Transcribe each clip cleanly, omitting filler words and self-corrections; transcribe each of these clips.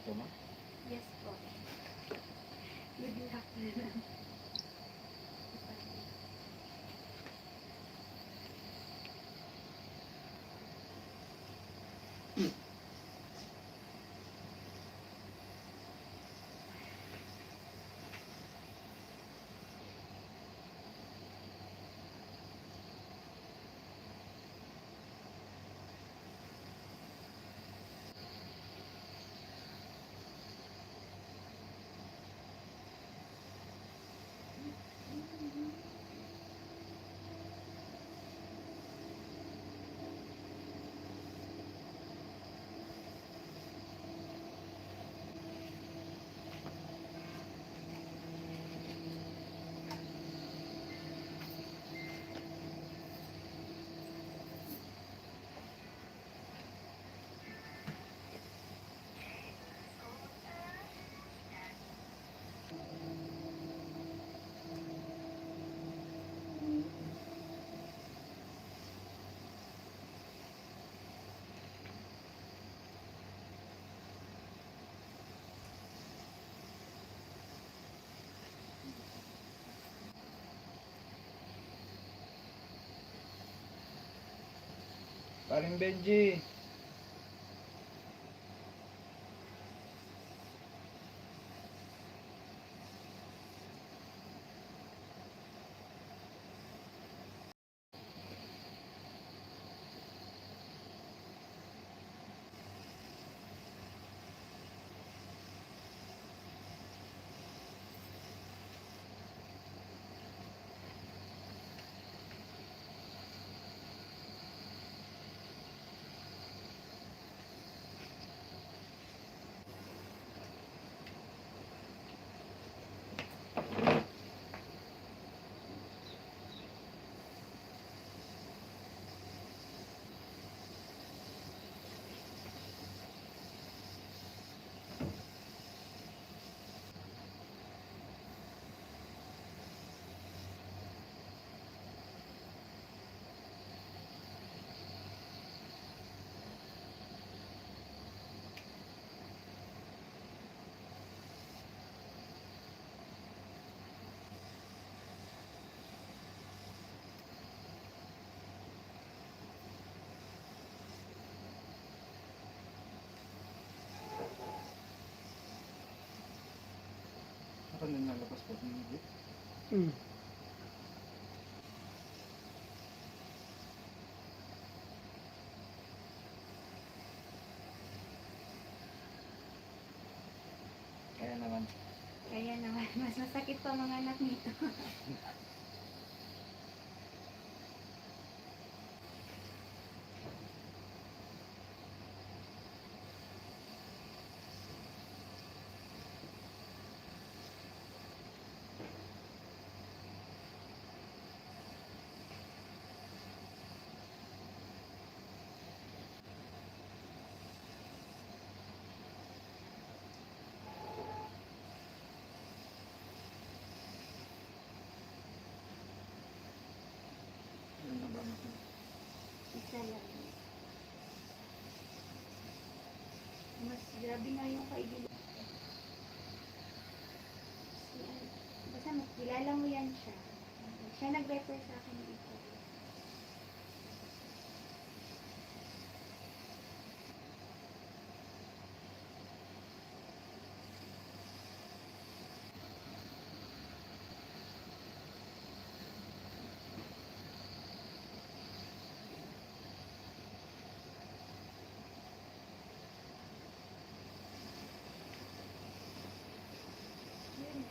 ito ma? Yes po. Good luck na lang. Paring Benji. Ako na nalabas po ng video. Kaya naman. Kaya naman, mas masakit pa mga anak nito. Ano ba natin? Isa lang. Mas grabe nga yung kaibigan. Basta mas kilala mo yan siya. Siya nag-refer sa akin dito. Yun.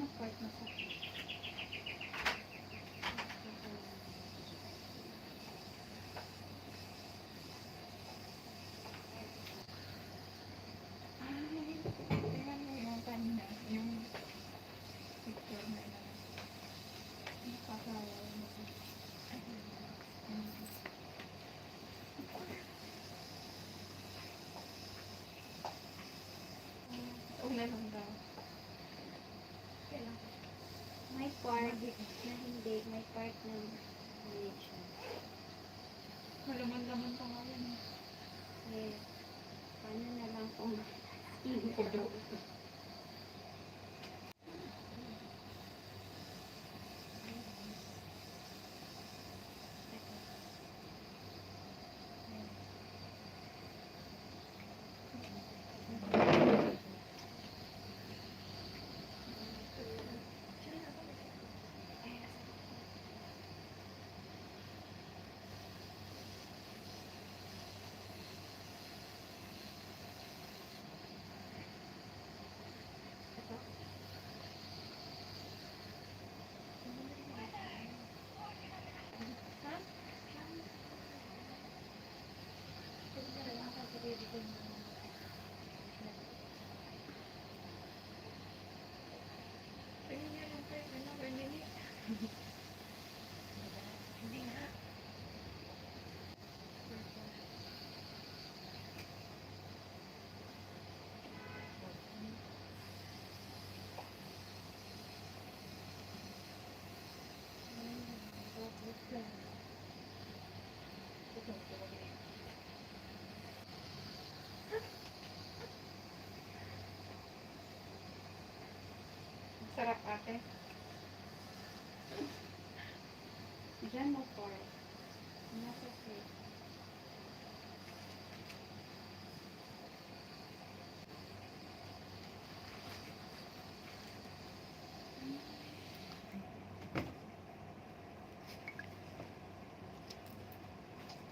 Anong part na sa? Tingnan mo yung kanina, yung picture na yun. Nakakawa mo. Una lang daw. Kailangan. May part na hindi, may part na medyo. Malaman-laman pa nga yan. Eh, paano na lang kung Kudo. Tingnan niyo lang tayo. Ano ba nini? Hindi nga. Sarap ate. Diyan mo part. Nasa face.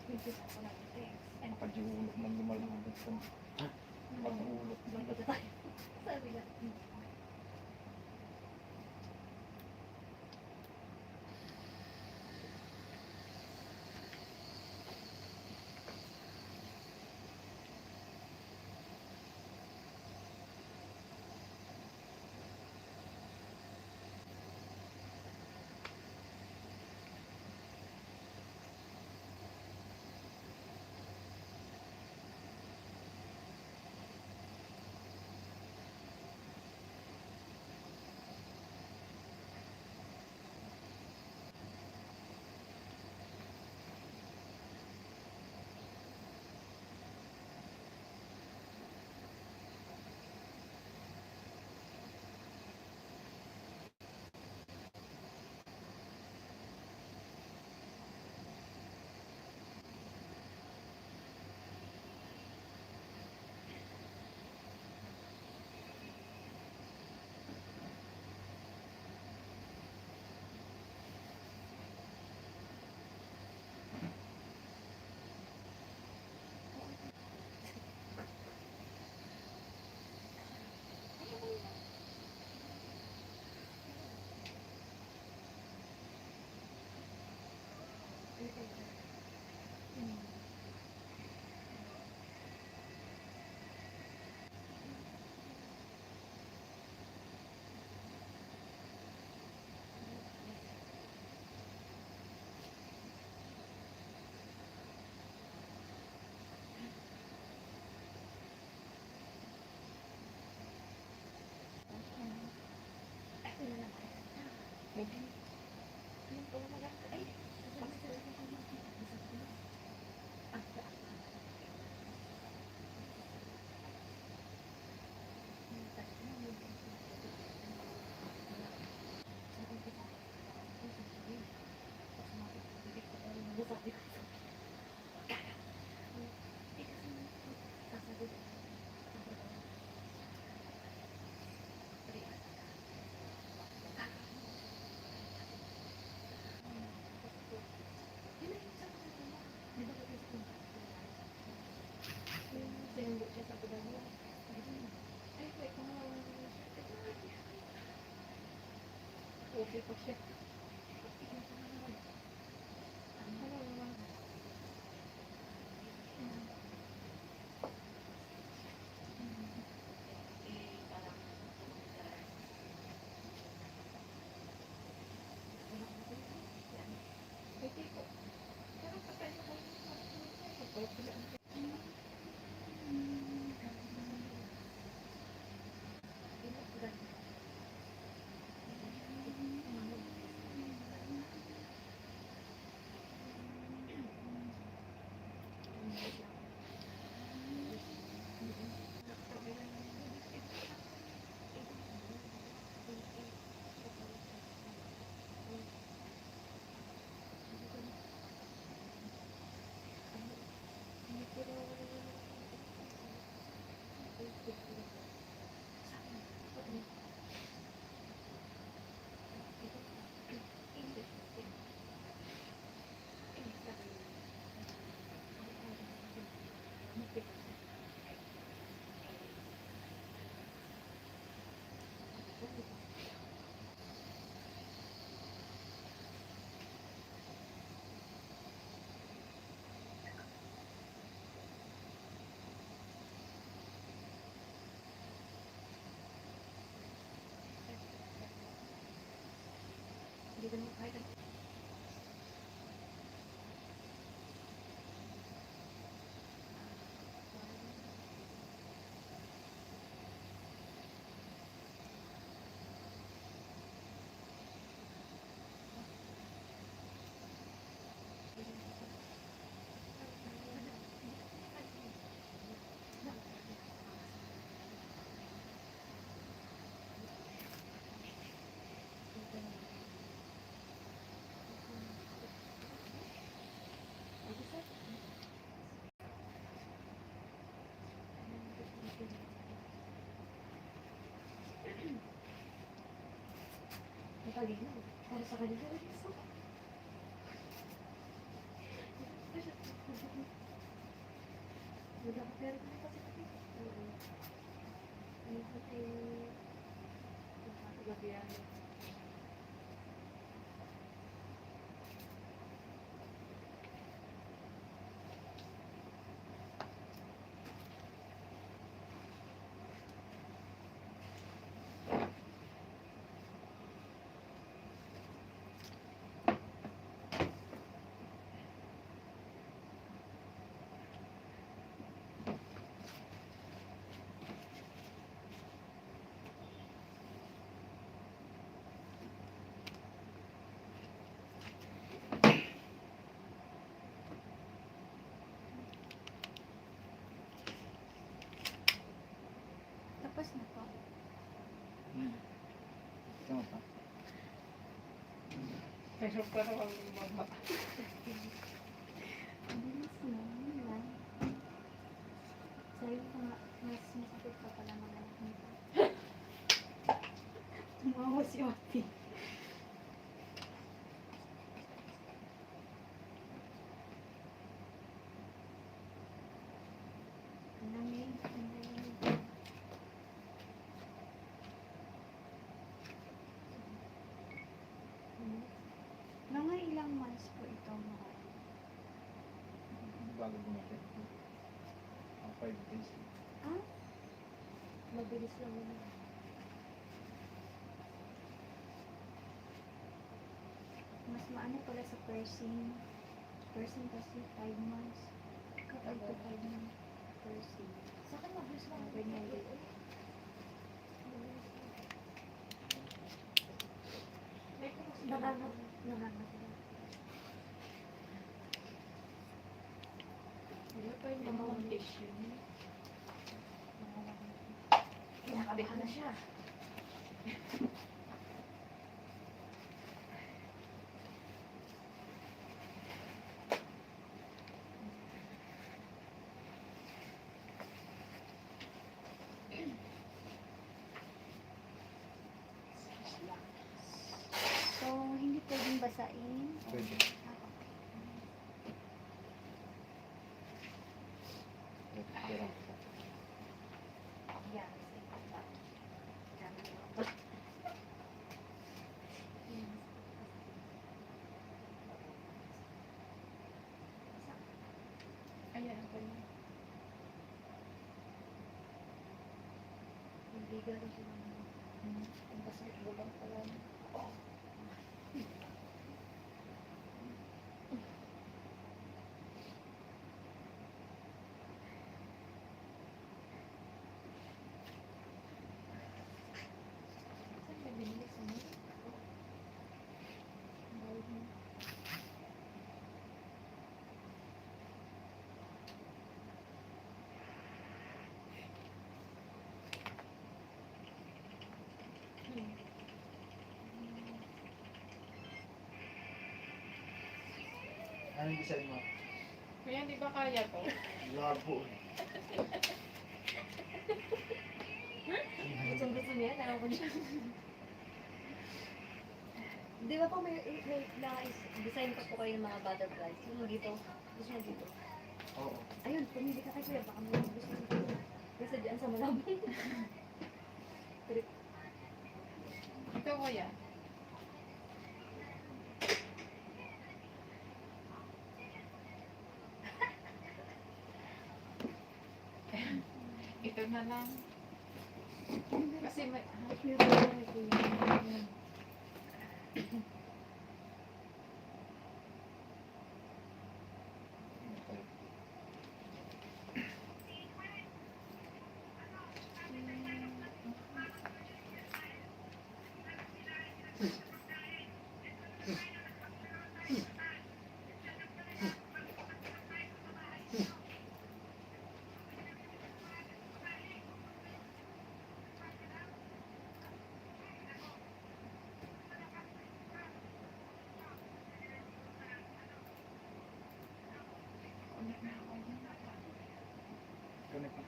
Pipis ako ng text. Ano pa? Nakadiulog ng lumalabas sa pag-ulog. Sabi ka. Hindi. Ayun po naman. Ay! Buti pa siya. Ano naman? Buti po. Pero patay na kayo. Patay pala. Hindi ko na kahit Kanina. Para sa kanila. Wala ko pero kasi kasi. Ano ko gabihan. Tapos na po. Tama pa. Pero parang ang mama. Ang bilis na. Yun lang. Sabi ko nga, mas masakit pa pala mga anak nito. Tumawa si Ate. Ang lamig. Ang lamig. Mga ilang months po ito mga Bago bumalik. Ang 5 days. ah? Mabilis lang yun. Mas maano pala sa person. Person kasi 5 months. 5 to 5 months. Person. Sa akin mabilis lang. Ganyan din. Nangangat. Wala pa yung mga foundation. Kinakabahan na siya. So, hindi pwedeng basain. Pwede. Pero, Yan. Meron silang ang basketball ang pala. Saan ka binili sa mo? Bayad mo. Anong design mo? Kuya, di ba kaya to? Labo. Gustong gusto niya, nakapag siya. Di ba po may design pa po kayo ng mga butterflies? Yung dito, gusto mo dito. Oo. Ayun, pumili ka kay kuya, baka may gusto mo dito. Kasi dyan sa Malabon. Ito kuya. Ito na lang. Kasi may... Meron na kay kuya. Connect mo.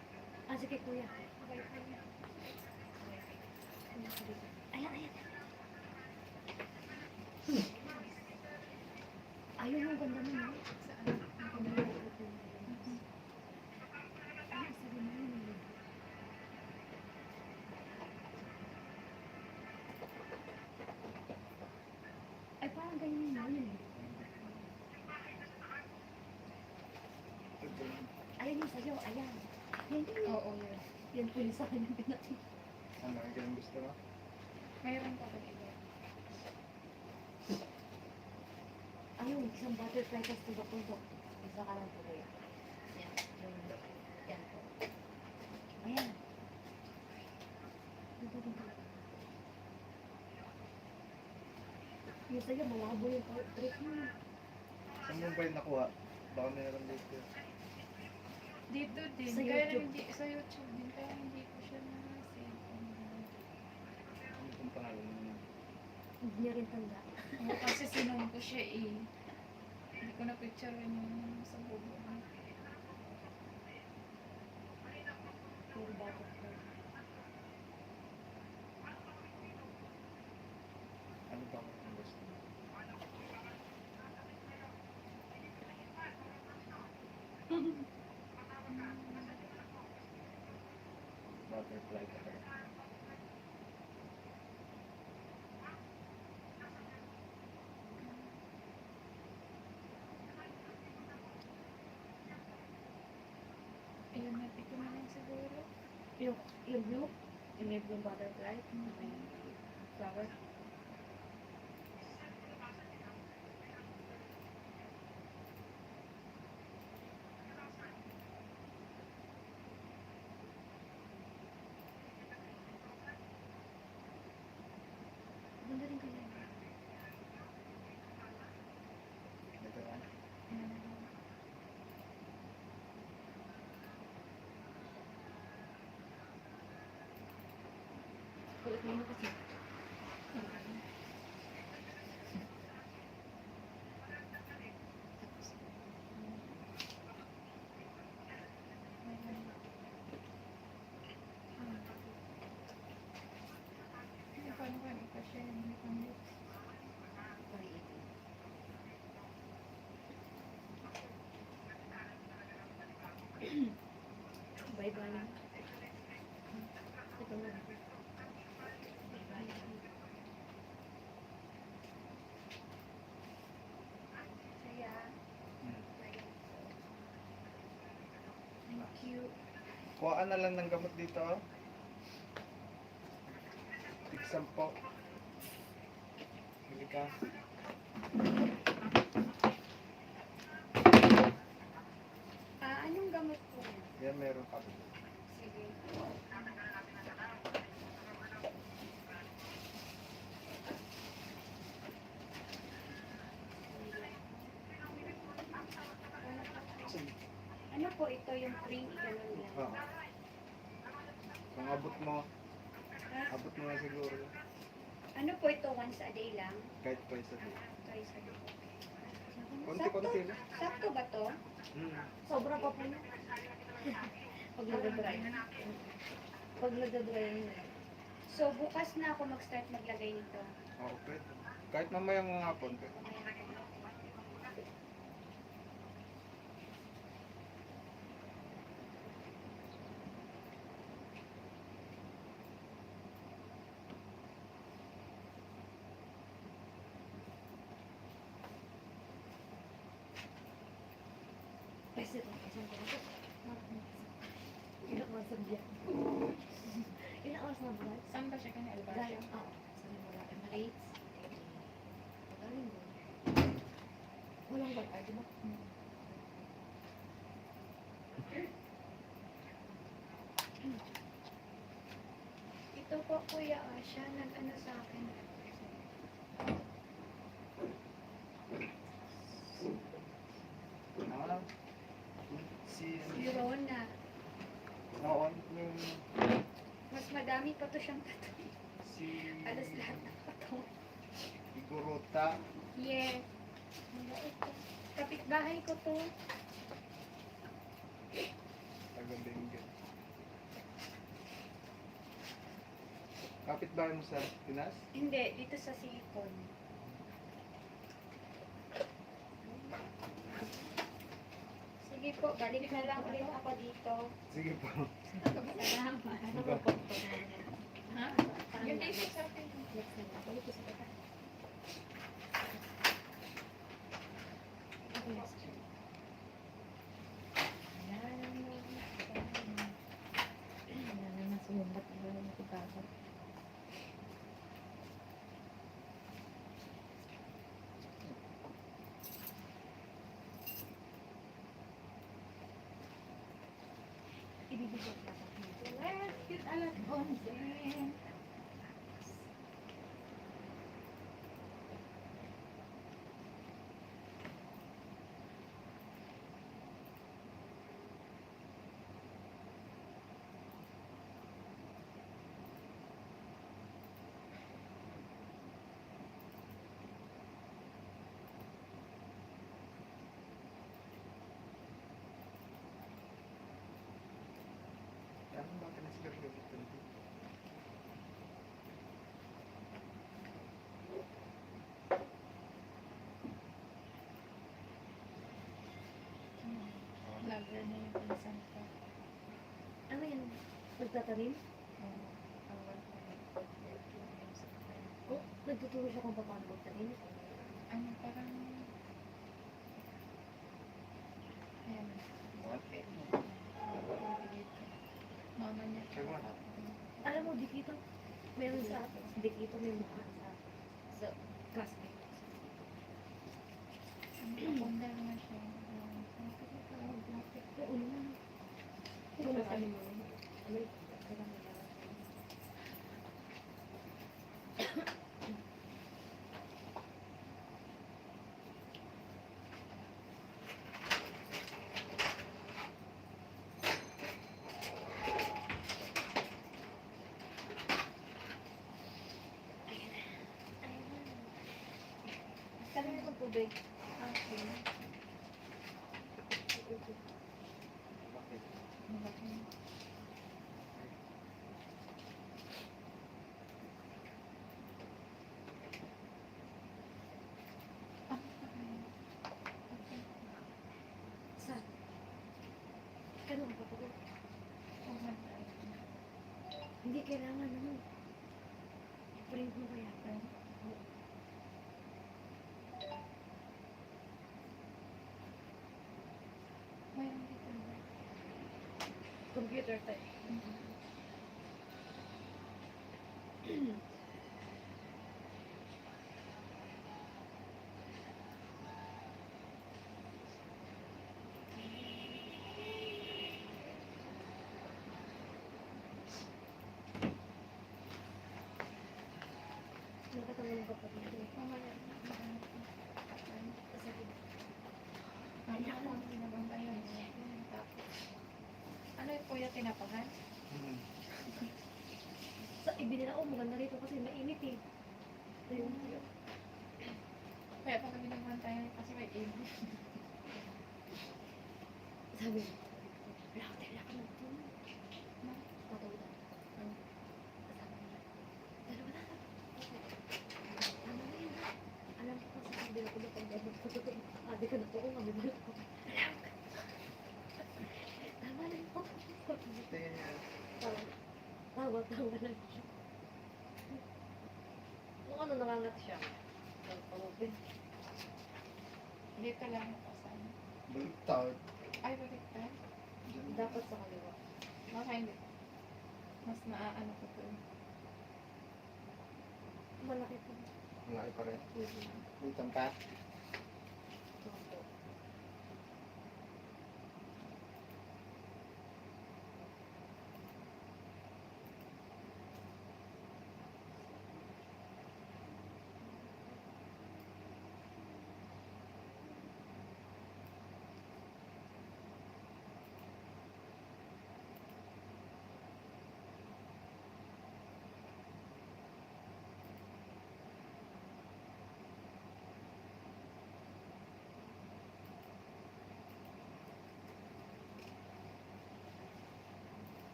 Ah, sige kuya. Ayan, ayan. Ayun yung ganda mo, no? Saan? Ay, sabi mo yun. Ay, parang ganyan yun. Ayan yung sa'yo, ayan. Yan din yun. Oo, yun. Yan po yung sa akin yung pinatid. Ano ang ganun gusto mo? Mayroon pa ba iba? Ayun, isang butterfly tapos tundok-tundok. Isa ka lang po kuya. Yan. Yan po. Ayan. Dito. Yung sa'yo, malabo yung portrait mo. Saan mo ba yung nakuha? Baka meron dito. Dito din. Sa Kaya YouTube. hindi, sa YouTube din. Kaya hindi ko siya na-save. Ano itong pangalan mo? Hindi niya rin tanda. Oo, kasi sinon ko siya eh. Hindi ko na-picture yung sa bubo. Puro butterfly. Ano ba ang gusto mo? Butterfly ka talaga. Ayun, natin ko na lang siguro. Yung blue, yung may blue butterfly, may flower. Ganda rin kaya. Ito na. Kulit mo kasi. Paano ka ipashare yung pamit? Paliitin. Bye-bye. Ito na. Saya. Thank you. Kuha ka na lang ng gamot dito. Oh. Exam po. Hindi ka. Anong gamot po? Yan, meron ka. Sige. Sige. Ano po ito yung cream? Ganun lang. Oo. Kung abot mo Ah, na siguro. ano po ito? Once a day lang? Kahit twice a day. Twice a day. Konti-konti lang. Sakto ba to? Sobra pa po yun. Pag nag-dry. Pag nag-dry yun. So, bukas na ako mag-start maglagay nito. Oo, pwede. Kahit mamaya ng hapon. Pwede. Kasi ito, isang ko. Ilang oras na biyak. Ilang oras na buwan? Saan ba siya kanil ba? Galing, oo. Saan yung wala? Emirates. Galing doon. Walang wala, di ba? Ito po kuya, siya nag-ano sa akin. Ah, si Rona. noon yung Mas madami pa to siyang tattoo. si Alas lahat ng tattoo. Iguruta. Yeah. Kapitbahay ko to. Taga-Benguet. Kapit bahay mo sa Pinas? Hindi, dito sa Silicon. Sige po, balik na lang ulit ako dito. Sige po. Salamat. Ano ba po? Ha? Parang Yung next dito sa akin. na. Balik ko sa kata. Ako next. Ayan na, sumumbat na lang yung pagkakot. Ibibigay ka pa dito. Let's get alat onsen. Ano ba pinasigar gamit dito? Vlogger na yung pinsan ko. Ano yan? Nagtatanim? Oh, nagtuturo siya kung paano magtanim. Ano parang... Ayan. Mama niya. Alam mo, dikito. Meron sa dikito, may mukha sa casket. Pundar na siya. Oo naman. Ito na kami mo. Ano? Kaya na itong tubig. Okay. Bakit? Saan? Ganun ba ito? Hindi kailangan naman. Print mo kaya. Mayroon dito. Computer tayo. kapatid ko. Mamaya. Sabi, Ano lang binabantayan niya. Tapos, ano yung kuya tinapahan? ibinila ko, maganda rito kasi mainit eh. Ayun, yun. Kaya pala binabantayan kasi may init. Sabi, wala ka magtulog. Matulog. Sabi niya, dalawa na. Tama na yun. Alam ko kasi sabi na ko na pag-debit ko to. Sabi ko na to kung kami balik ko. Alam ka. Tama na yun. Tingin niya. Tawa lang siya. Kung ano, nangangat siya. Pag-open. Dito lang nakasan. Baliktad. Ay, baliktad. Diyan. Dapat sa kaliwa. Baka hindi. Mas naaano ko to. Malaki po. Malaki pa rin. Pwede. May tampat. Opo.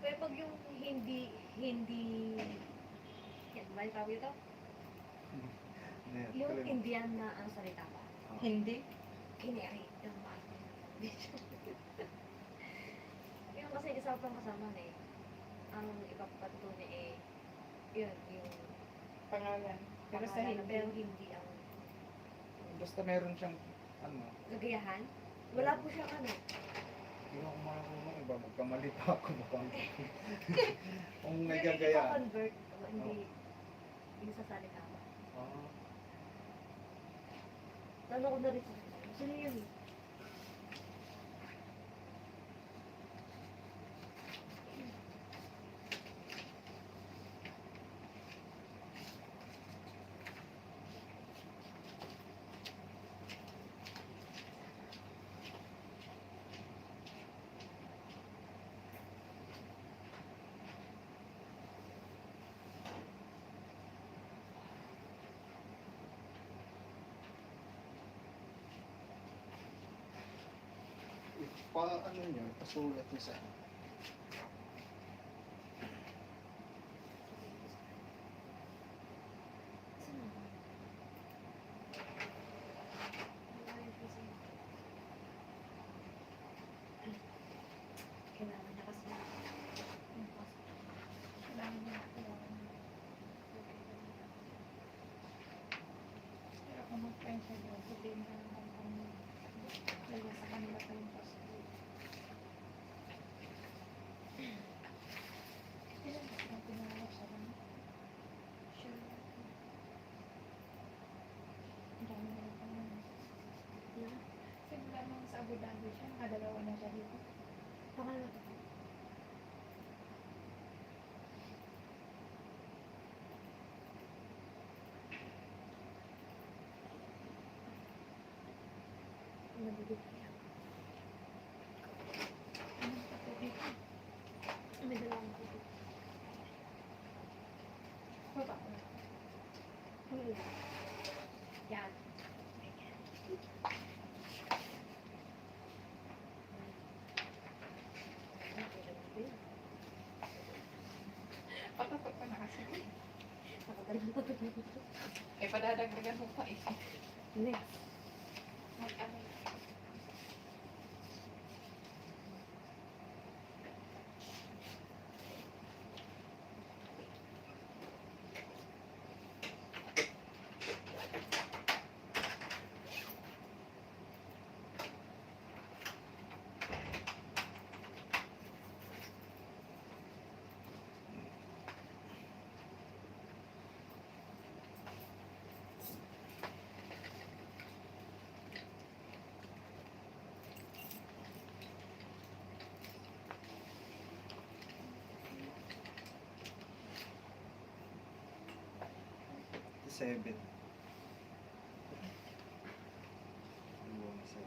Kaya pag yung yan ba yung tawag ito? Yung Indian na ang salita ba? Hindi. Kineri. Yung ba? Yung kasi isa pang kasama na eh. Ang ipapatuloy eh, yun, yung Pangalan. Pero sa pangalan, pero hindi. hindi ang Basta meron siyang ano. gagayahan. Wala po siyang ano. Hindi ako marunong iba. Magkamali pa ako. Kung Yung nagagaya. ipa-convert, hindi yung sa salita ba? Ah. Tanong ko na rin sa kanila. Sino yun eh? Pa ano niyo, pasulat niyo sa Sino ba? Wala yun kasi. Kailangan niya kasi yung passport. Kailangan niya. Pero kung mag-friend siya doon, sabihin ka naman kung dahil sa kanila pa yung passport. Kailan ba sila pinawala siya doon? Sure. Ang dami na lang naman. Na? Simula nung sa Abu Dhabi siya, nakadalawa na siya dito. Pangalan ko. Nabibigay ako. Anong patubig? May dalawang ko. Baba ko. Yan. Patakot pa na kasi. Nakadalawang ko. Eh, padadagdagan mo pa eh. Next. Mag-ano. 7. Buwan na 7.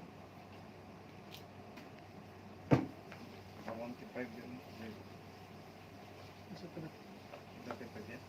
125 yun. Masa pa na? Dati pa dyan.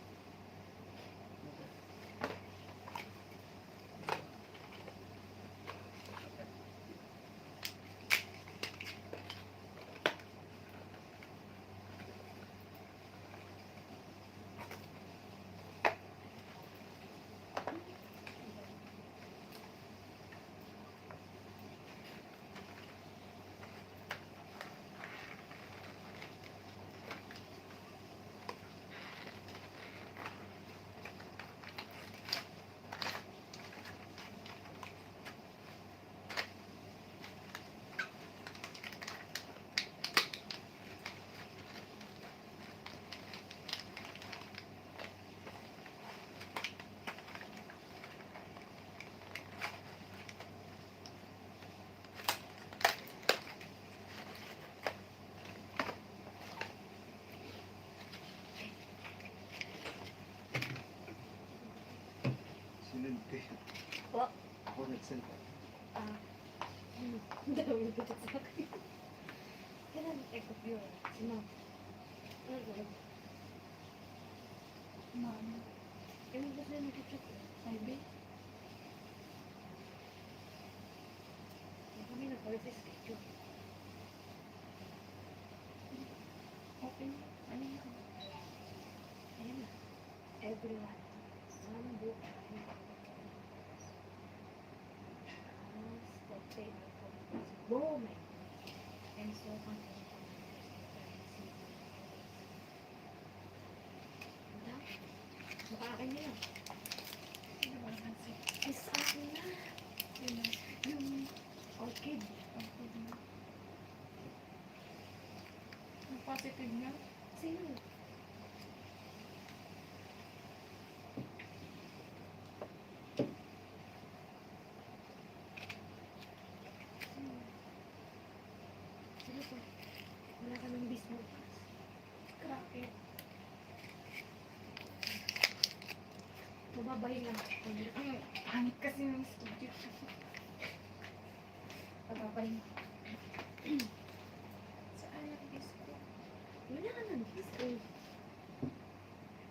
Sinunod ko yun. Po? Ako nagsalita. Dami ko sa akin. Kailan ekop yun? Si ma'am. Ano ba? Ma'am. Ano ba sila nag-check? Ivy. Kami nag-order sa schedule. Okay. Ano yun? Ayan na. Everyone. Some book. Moment. And so on. Baka akin nila. Sino ba naman si? Is akin na. Sino? Yung orchid. Okay. Ang positive niya? Sino? Sino to? Wala ka ng business. Cracket. Mababahin lang. Ang pangit kasi ng studio. Mababahin. Saan ang disco? Wala ka ng business.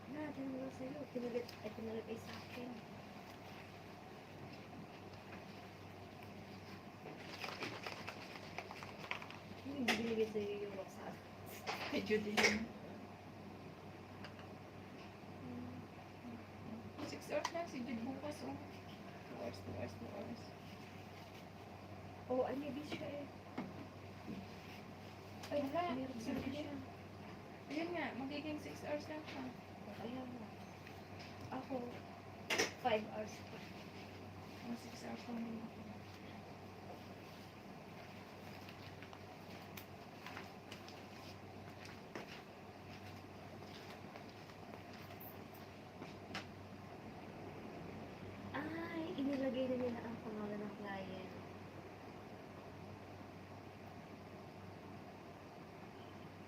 Wala, tinanong lang sa'yo. Pinalagay sa akin. Hindi binigay sa'yo yung WhatsApp. Medyo din. 6 hours lang si Jude bukas oh. 2 hours, 2 hours, 2 hours. Oo, ay may busy ka eh. Ay, wala. Meron Sabi busy niya. siya. Ayun nga, magiging 6 hours lang siya. Ayan na. Ako, 5 hours pa. Mga 6 hours lang din ako. Ay, inilagay na nila ang pangalan ng client.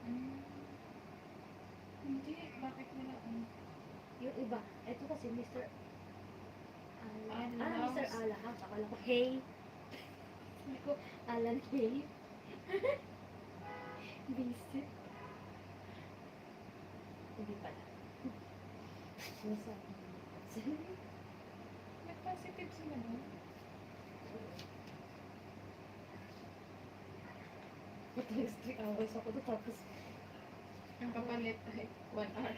Hmm. Hindi, bakit nila Yung iba, eto kasi Mr. Ala. Ala. Mr. Alahas. Akala ko, hey. Sabi ko, Alan, hey. Busy. Hindi pala. Nasabi. nag-positive sila doon? Matalas 3 hours ako to, tapos Ang kapalit ay 1 hour.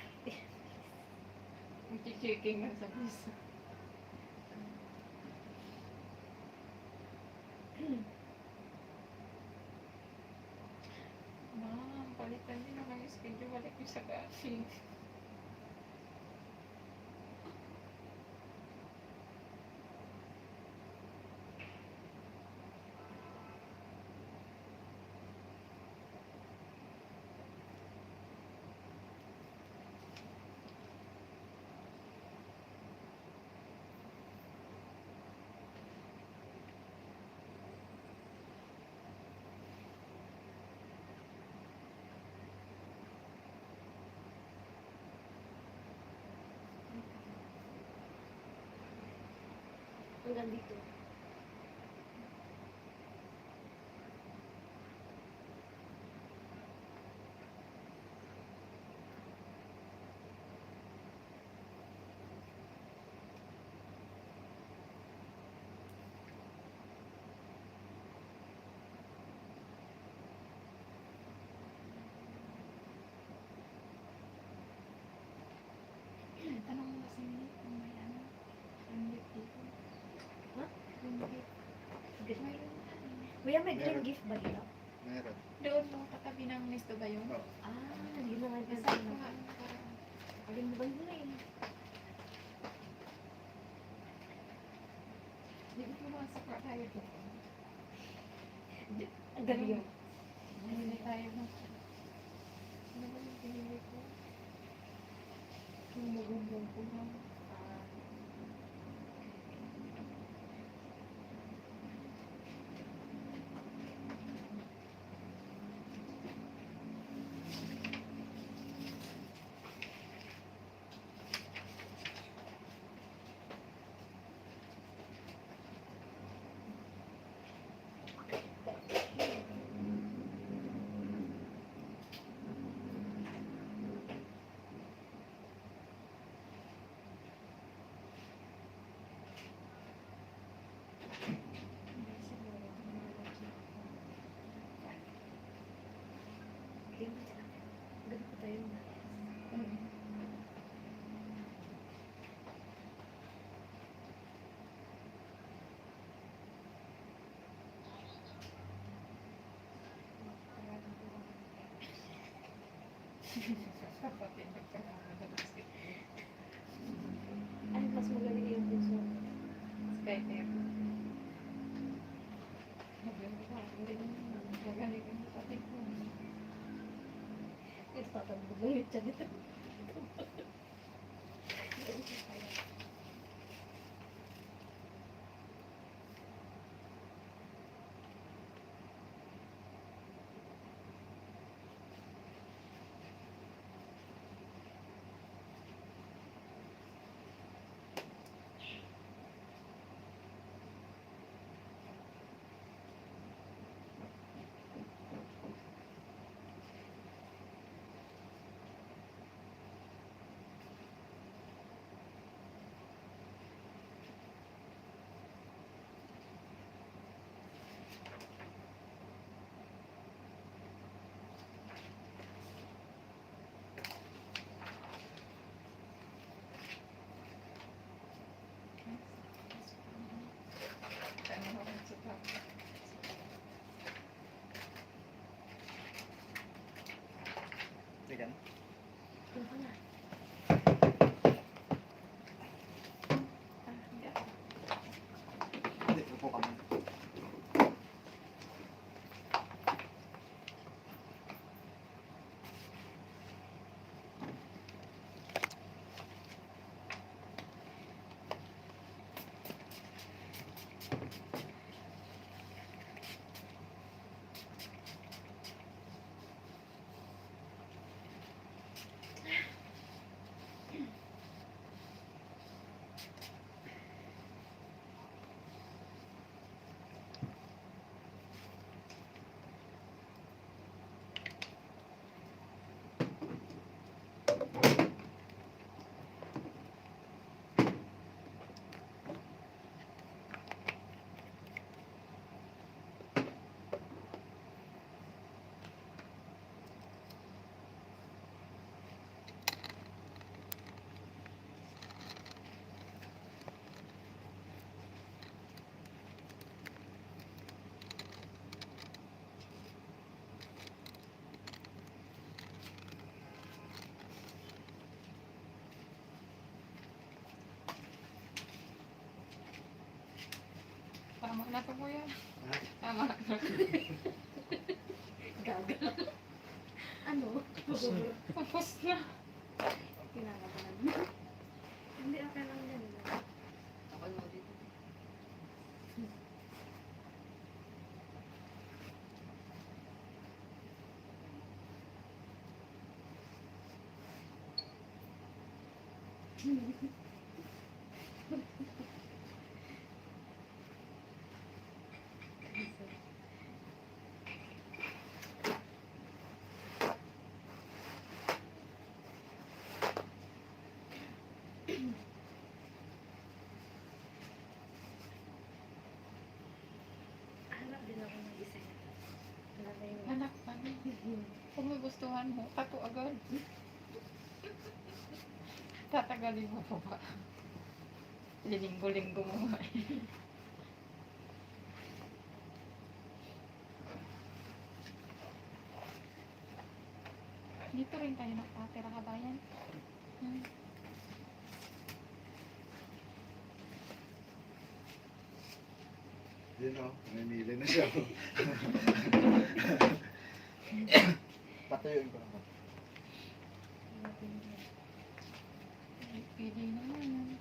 Mag-checking lang sa puso. Ma'am, palitan din naman yung schedule. Balik yung sa gashi. Hanggang dito. Tanong mo kasi kung may ano, yung gift dito. Ha? Yung gift. Good. Mayroon na. Kuya, may green Meron. gift ba dito? Meron. Doon mo katabi ng misto ba yun? Oo. Ah, hindi na nga Kasi dyan. ko nga, parang Alin mo ba yun eh? di ko pumasok na tayo doon. Ang galing yun. Hindi tayo na. Ano ba yung pinili ko? Yung magumbong ko na. Ah, Hindi siguro. galing mo dyan. Galing ko tayo na. Ay, mas magaling yung puso. Skyper. Magaling ang kapatid ko. Ito tatalbog lang yung tiyan nito. Sige na. Ano ka na? Hindi, upo ka muna. Tama na to kuya. Ha? Tama na. Gaga. Ano? Tapos na. Tapos na. Kinakabahan mo. Hindi, okay lang yan. Ako mo dito. nagustuhan mo, tato agad. Tatagalin mo pa ba? Lilinggo-linggo mo nga eh. Dito rin tayo nakatira kabayan. Hmm. Yun o, namimili na siya. Patuyuin ko naman. Pwede naman.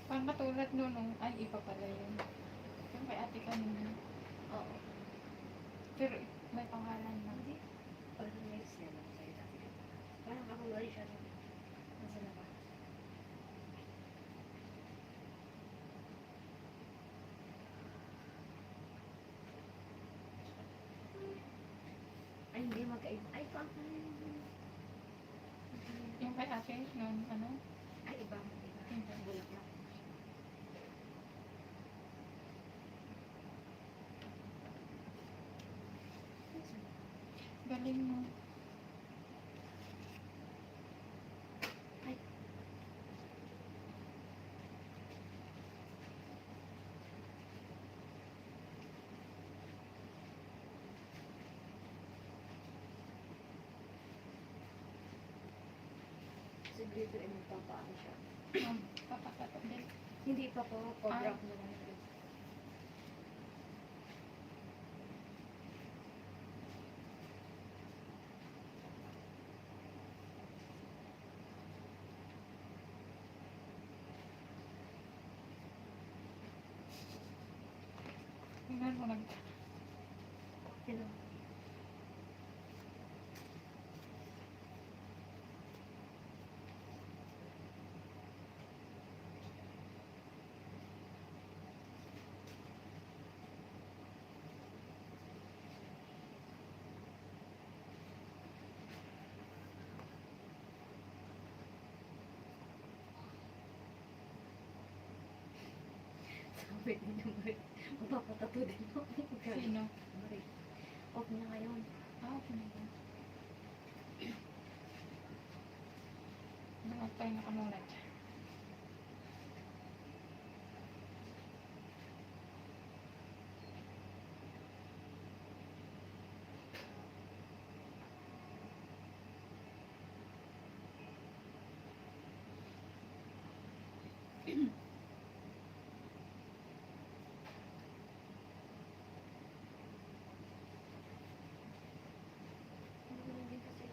Parang katulad nung ay iba pala yun. Yung kay ate kanina. Oo. Pero may pangalan na. Hindi. Parang next niya lang sa'yo dati. Parang ako wala siya nung nasa labas. Ay, hindi magkaiba. Ay, Yung kay ate nung ano. ay, iba. Iba. Bulak lang. Galing mo. Ay. Si Grito ay magpapaano siya. Papatato din. Hindi pa po. Pag-rock na lang. Tingnan mo nag... Hello. Sabi niya Marie, magpapatato din ako. Sino? Marie, off na ngayon. Okay na ba? Nakapay ka muna dyan. Hindi kasi.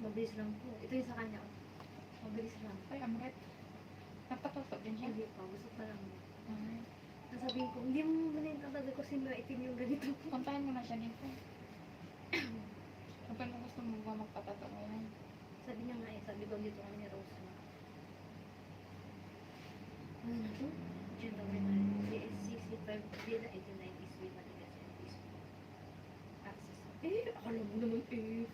Mabilis lang po. Ito yung sa kanya. Mabilis lang. Ay, amret. Napatuto din siya. Hindi pa. Gusto pa lang. Ay. Nasabihin ko, hindi mo muna yung tatagay ko kasi maitim yung ganito. Puntahan mo na siya dito. Kapag mo gusto mo ba magpatato ngayon? Sabi niya nga eh, sabi ko dito kami ni Rose na. Ano na to? Gentleman na. CS65, Villa 89 is with Matigas and Peaceful. Access. Eh, akala mo naman eh.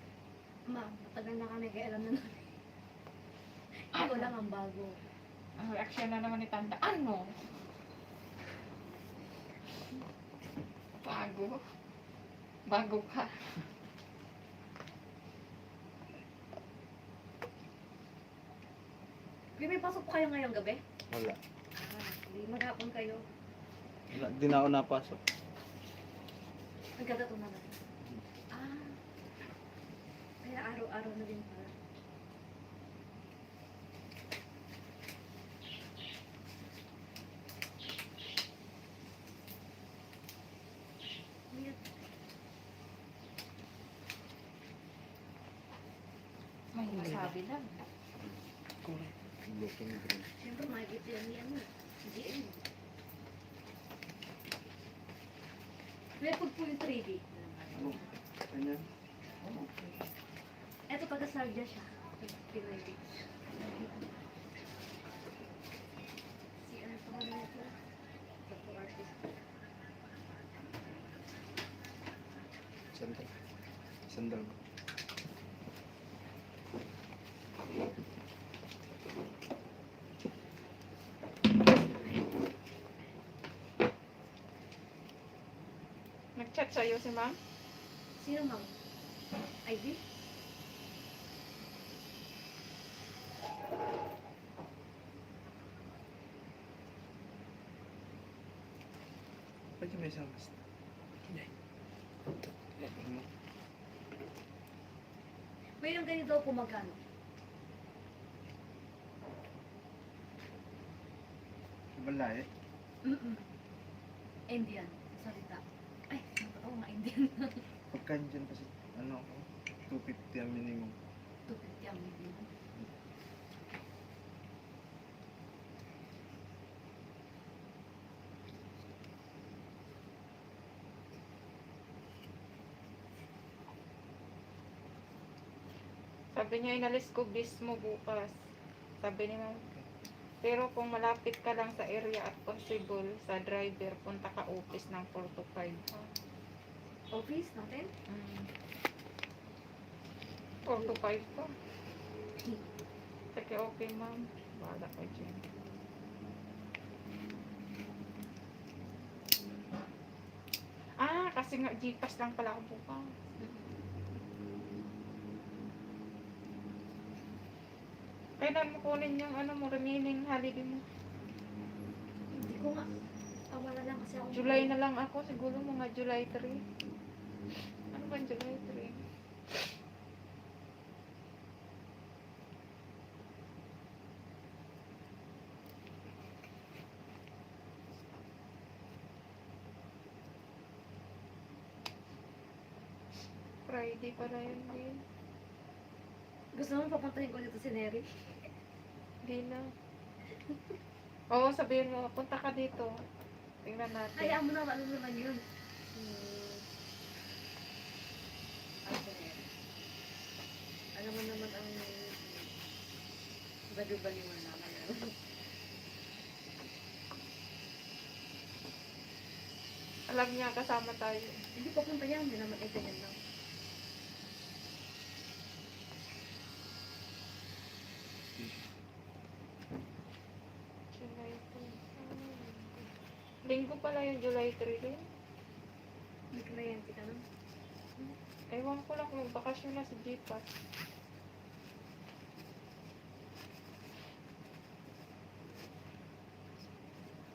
Ma, matagal na kami kaya alam na namin. Ako lang ang bago. Ang reaksyon na naman ni Tanda. Ano? Bago? Bago ka. May pasok po kayo ngayong gabi? Wala. Hindi, maghapon kayo. Wala, di na ako napasok. Nagkatato na lang. Kaya araw-araw na din pala. Sabi lang. Correct. Looking green. Siyempre, makikita yan ni ano. Hindi eh. Record po yung 3D. Ano? Ganyan? Oo. Eto taga-sarja siya. Pinredy. Si ano pa nga nito? Tattoo artist. Sandal. Sandal ba? Nag-chat sa'yo si ma'am? Sino ma'am? ID? Pwede may isang basta. Hindi. Ano? May yung ganito po magkano? Balay. Indian. Salita. Ay, oo nga Indian. Pagka dyan kasi, ano, 250 ang minimum. 250 ang minimum. Sabi niya, inalis ko bis mo bukas. Sabi ni ma'am. Pero kung malapit ka lang sa area at possible sa driver, punta ka office ng 4 to 5. Office natin? 4 to 5 po. Sige, okay ma'am. Bahala ko dyan. Kasi nga Gcash lang pala ako bukas. Kailan mo kunin yung ano mo, remaining holiday mo? Hindi ko nga. Wala lang kasi ako. July na lang ako, siguro mga July 3. Ano ba July 3? Friday pala yun din. Gusto mo papuntahin ko dito si Neri? Hindi na. Oo, sabihin mo, punta ka dito. Tingnan natin. Hayaan mo naman, ano naman yun? Ano si Neri? Alam mo naman ang baliw-baliwan naman. Alam niya, kasama tayo. Hindi papunta yan, hindi naman ito yan lang. July 3. Linggo pala yung July 3 din. May kliyente ka nun? Ewan ko lang kung bakasyon na si Jeepas.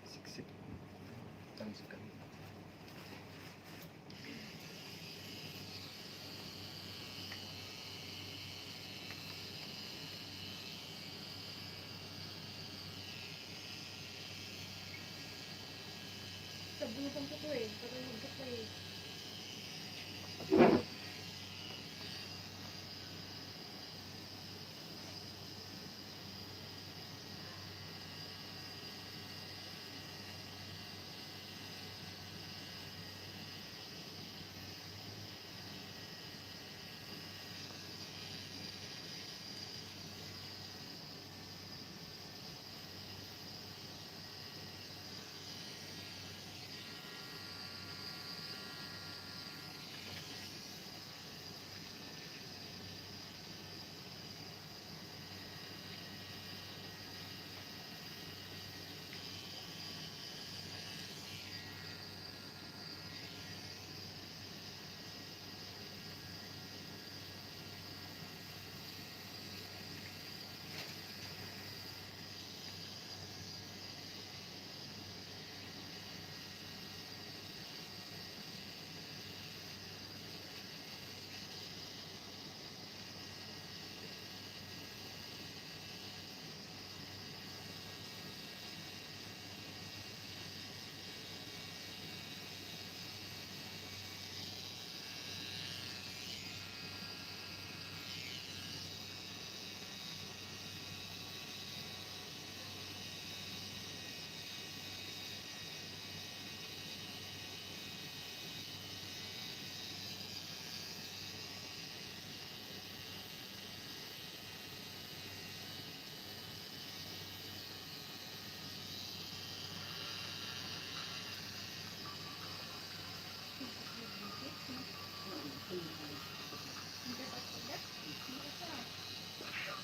Siksik. Chance ka. Sa bunutan ko to eh. Parang mag-book na eh. Hindi ba sulit? Hindi siya.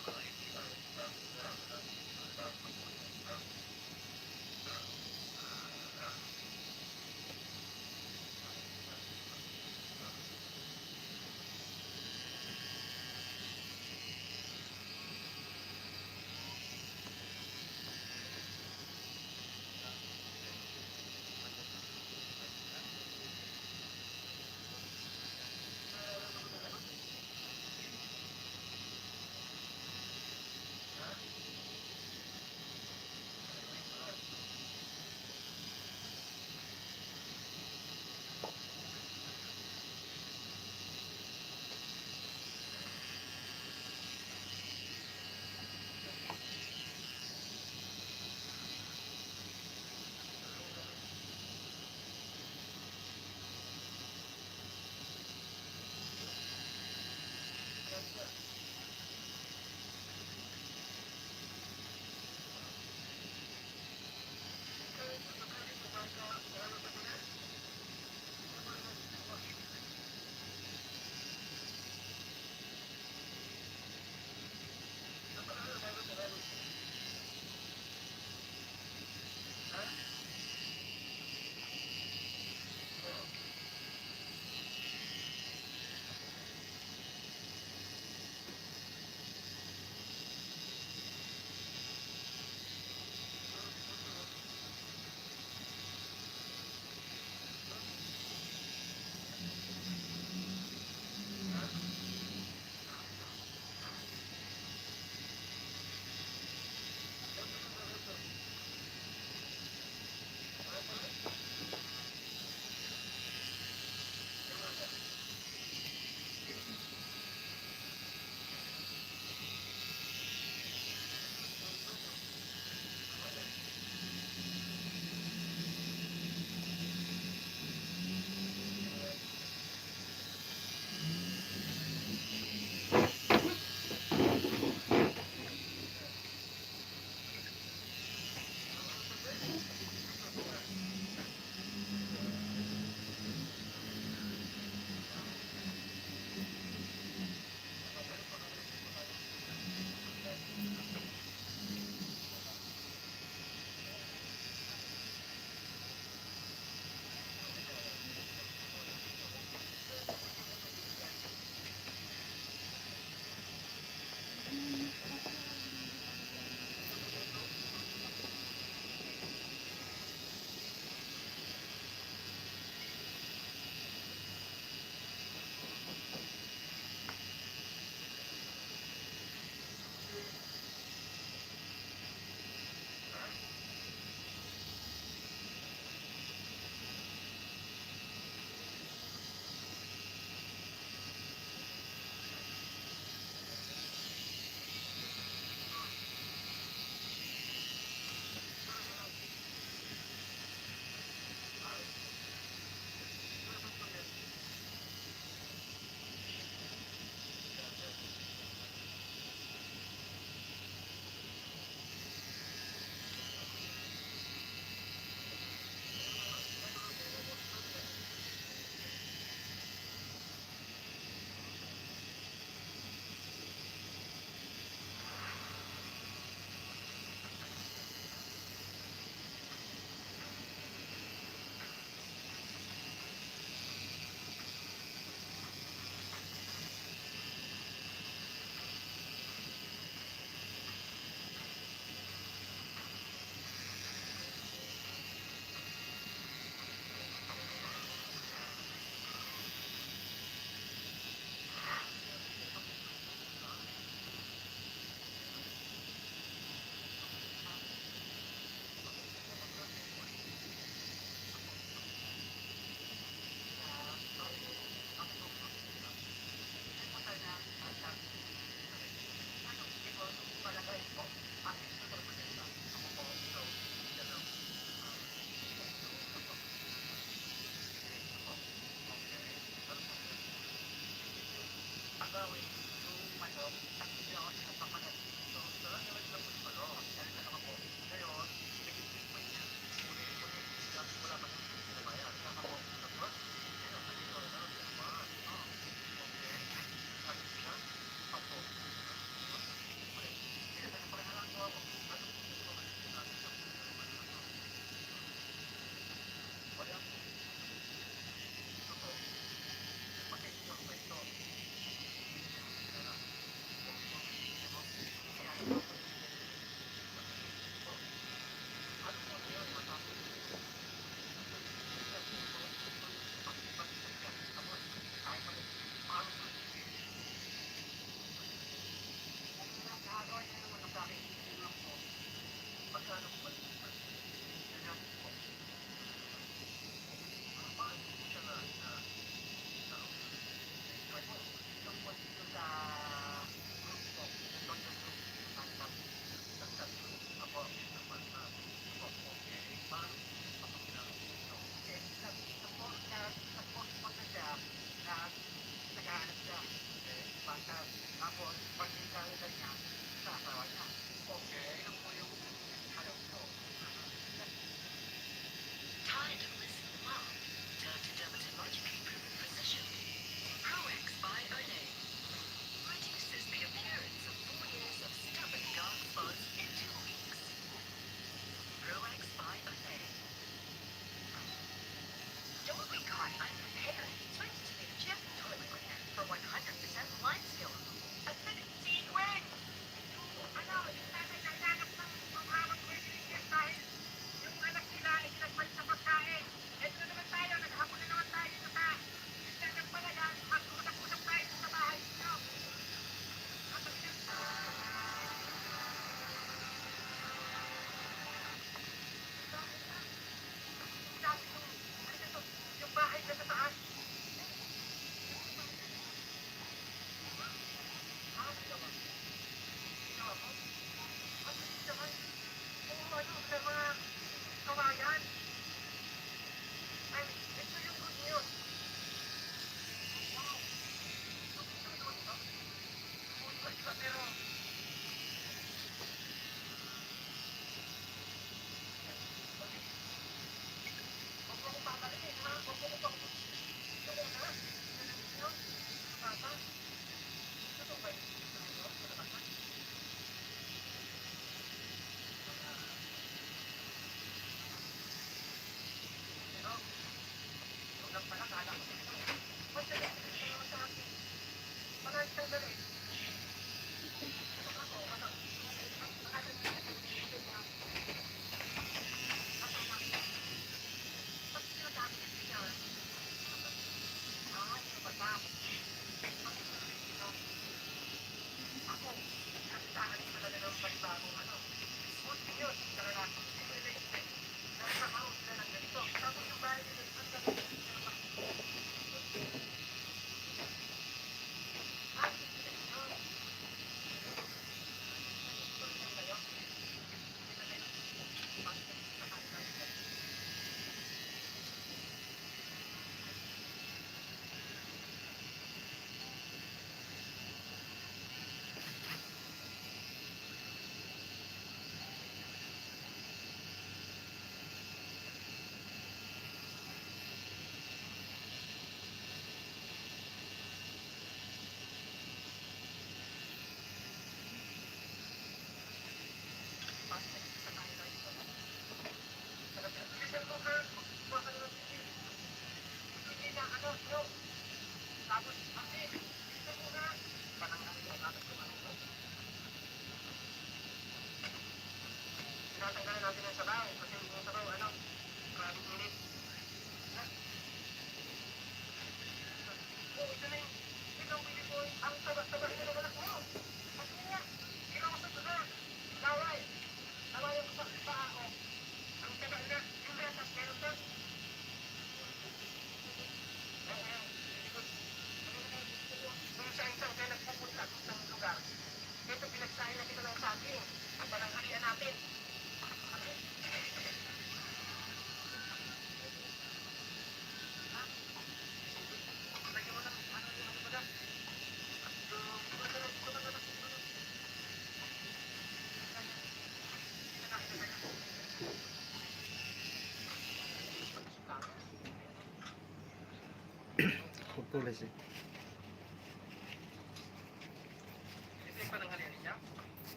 Tulis eh.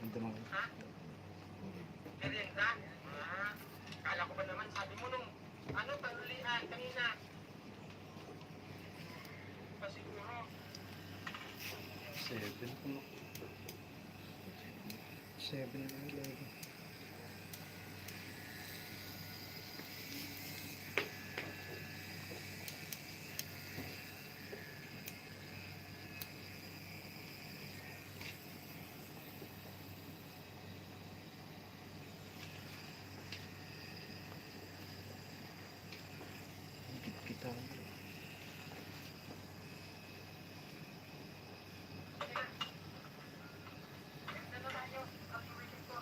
Ito na ko. Merienda? Ah, kala ko ba naman, sabi mo nung, ano, panulian, kanina. Pa siguro. 7 puno. 7 na ilagay. Kita. Ano tayo? Ang iwisin ko.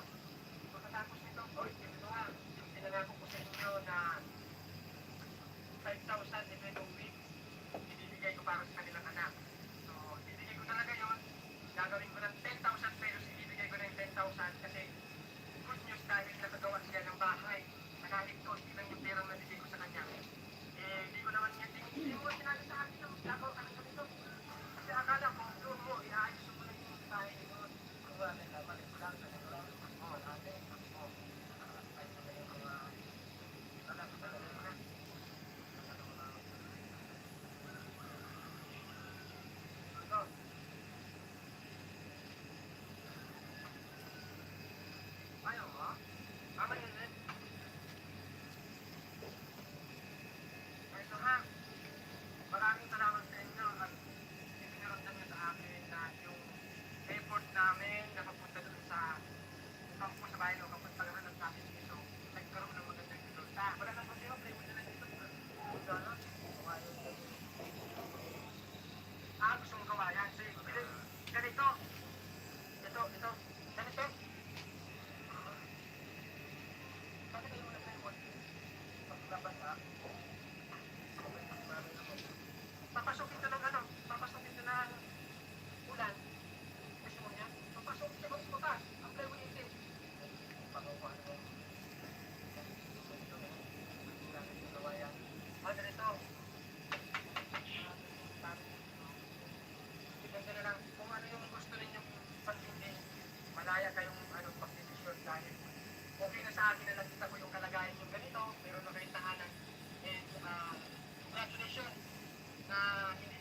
Pagkatapos nito, oy, ito nga, tinanako ko sa inyo na 5,000 every 2 weeks, ibibigay ko para sa kanilang anak. So, ibibigay ko talaga yon. Gagawin ko ng 10,000 pesos, ibibigay ko ng 10,000 kasi good news dahil nakagawa siya ng bahay. Nakalit ko, hindi lang yung perang nabigay ko sa kanya. Eh, hindi ko naman yan, hindi mo sinabi sa akin na maglakaw ka ng ganito. Kasi akala ko, doon mo, inaayos mo lang yung bahay doon. Kung wala, balik ko lang, ganito lang. Oo, natin. Oo. Ay, talaga yung mga, wala ko talaga yung mga. Ito. Ayaw mo? Tama yun eh. Ito ha. Maraming salamat sa inyo at ipinaramdam niyo sa akin na yung effort namin na mapunta doon sa kampo sa bahay o kapag pagkaroon ng natin dito, nagkaroon ng magandang resulta. Wala nang problema, play mo na lang dito. Ito ano? Gusto mong gawa yan. So, ganito. Ito. Ganito. Bakit ayaw mo na tayo mo? Pagkapas ha? Papasukin to ng ano? Papasukin to ng ulan. Gusto mo niya? Papasukin to ng bukas. Ang play with it. Pagawa ano? Ganito. Depende na lang kung ano yung gusto ninyong pagtindi. Malaya kayong ano, pagdesisyon dahil okay na sa akin na nakita ko yung kalagayan yung ganito, meron na kayong tahanan. And congratulations na hindi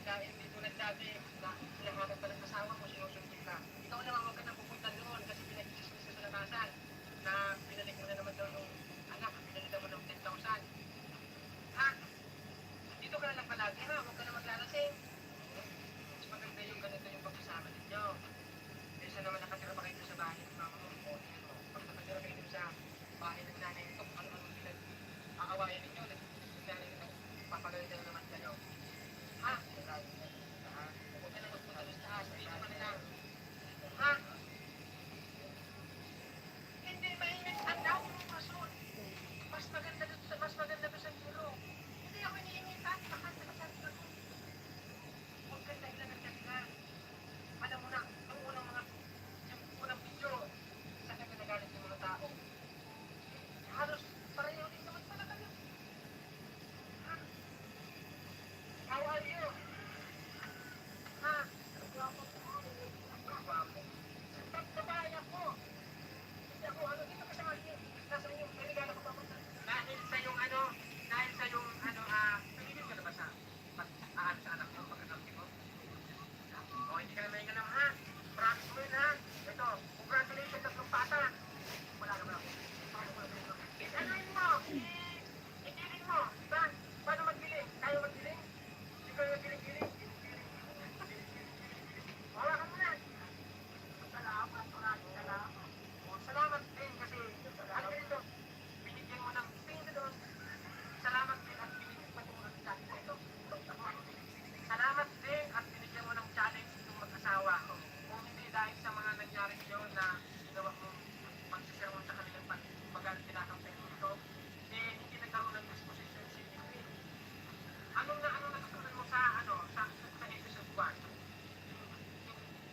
Anong natutunan mo sa episode 1?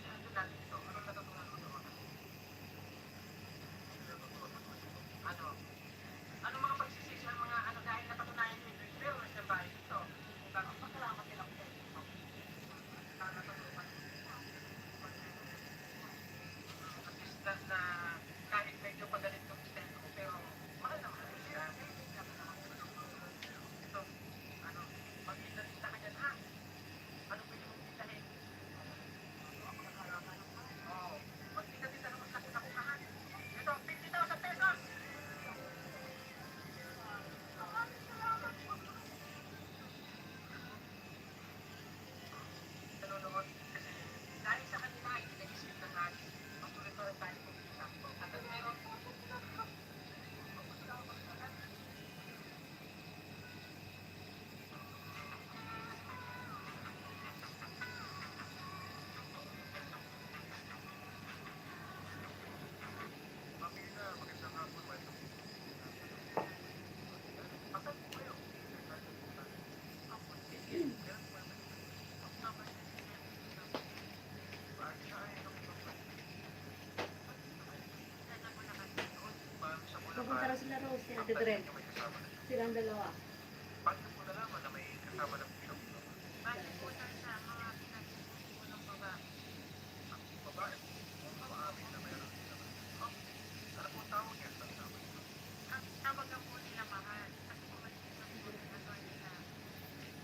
Ano natin ito? Anong natutunan mo doon? Ano? Ano mga pagsisisi ang mga dahil napatunayan nyo yung fairness ng bahay dito? Kung pasalamat nila ko dito. Natutunan. At least na kahit medyo pagalit yung extent ko, pero mahal naman siya. Ito, magkita-kita ka dyan ha? Ano pwede mong kitahin? Oo. Magkita-kita naman sa kunakunahan. Ito, 50,000 pesos! Nanonood kasi dahil sa kanila, hindi nag-isip na natin. Patuloy pa rin tayo kumita. At ang meron, Pupunta raw sila Rose, sila Ate Dren. Silang dalawa. paano mo nalaman na may kasama ng pilok? Bakit po sa mga pinag-unang babae? Babae? Maamin na meron sila. Ano po tawag yan? Ang tawag ang po nila mahal. Kasi po mag-isip po nila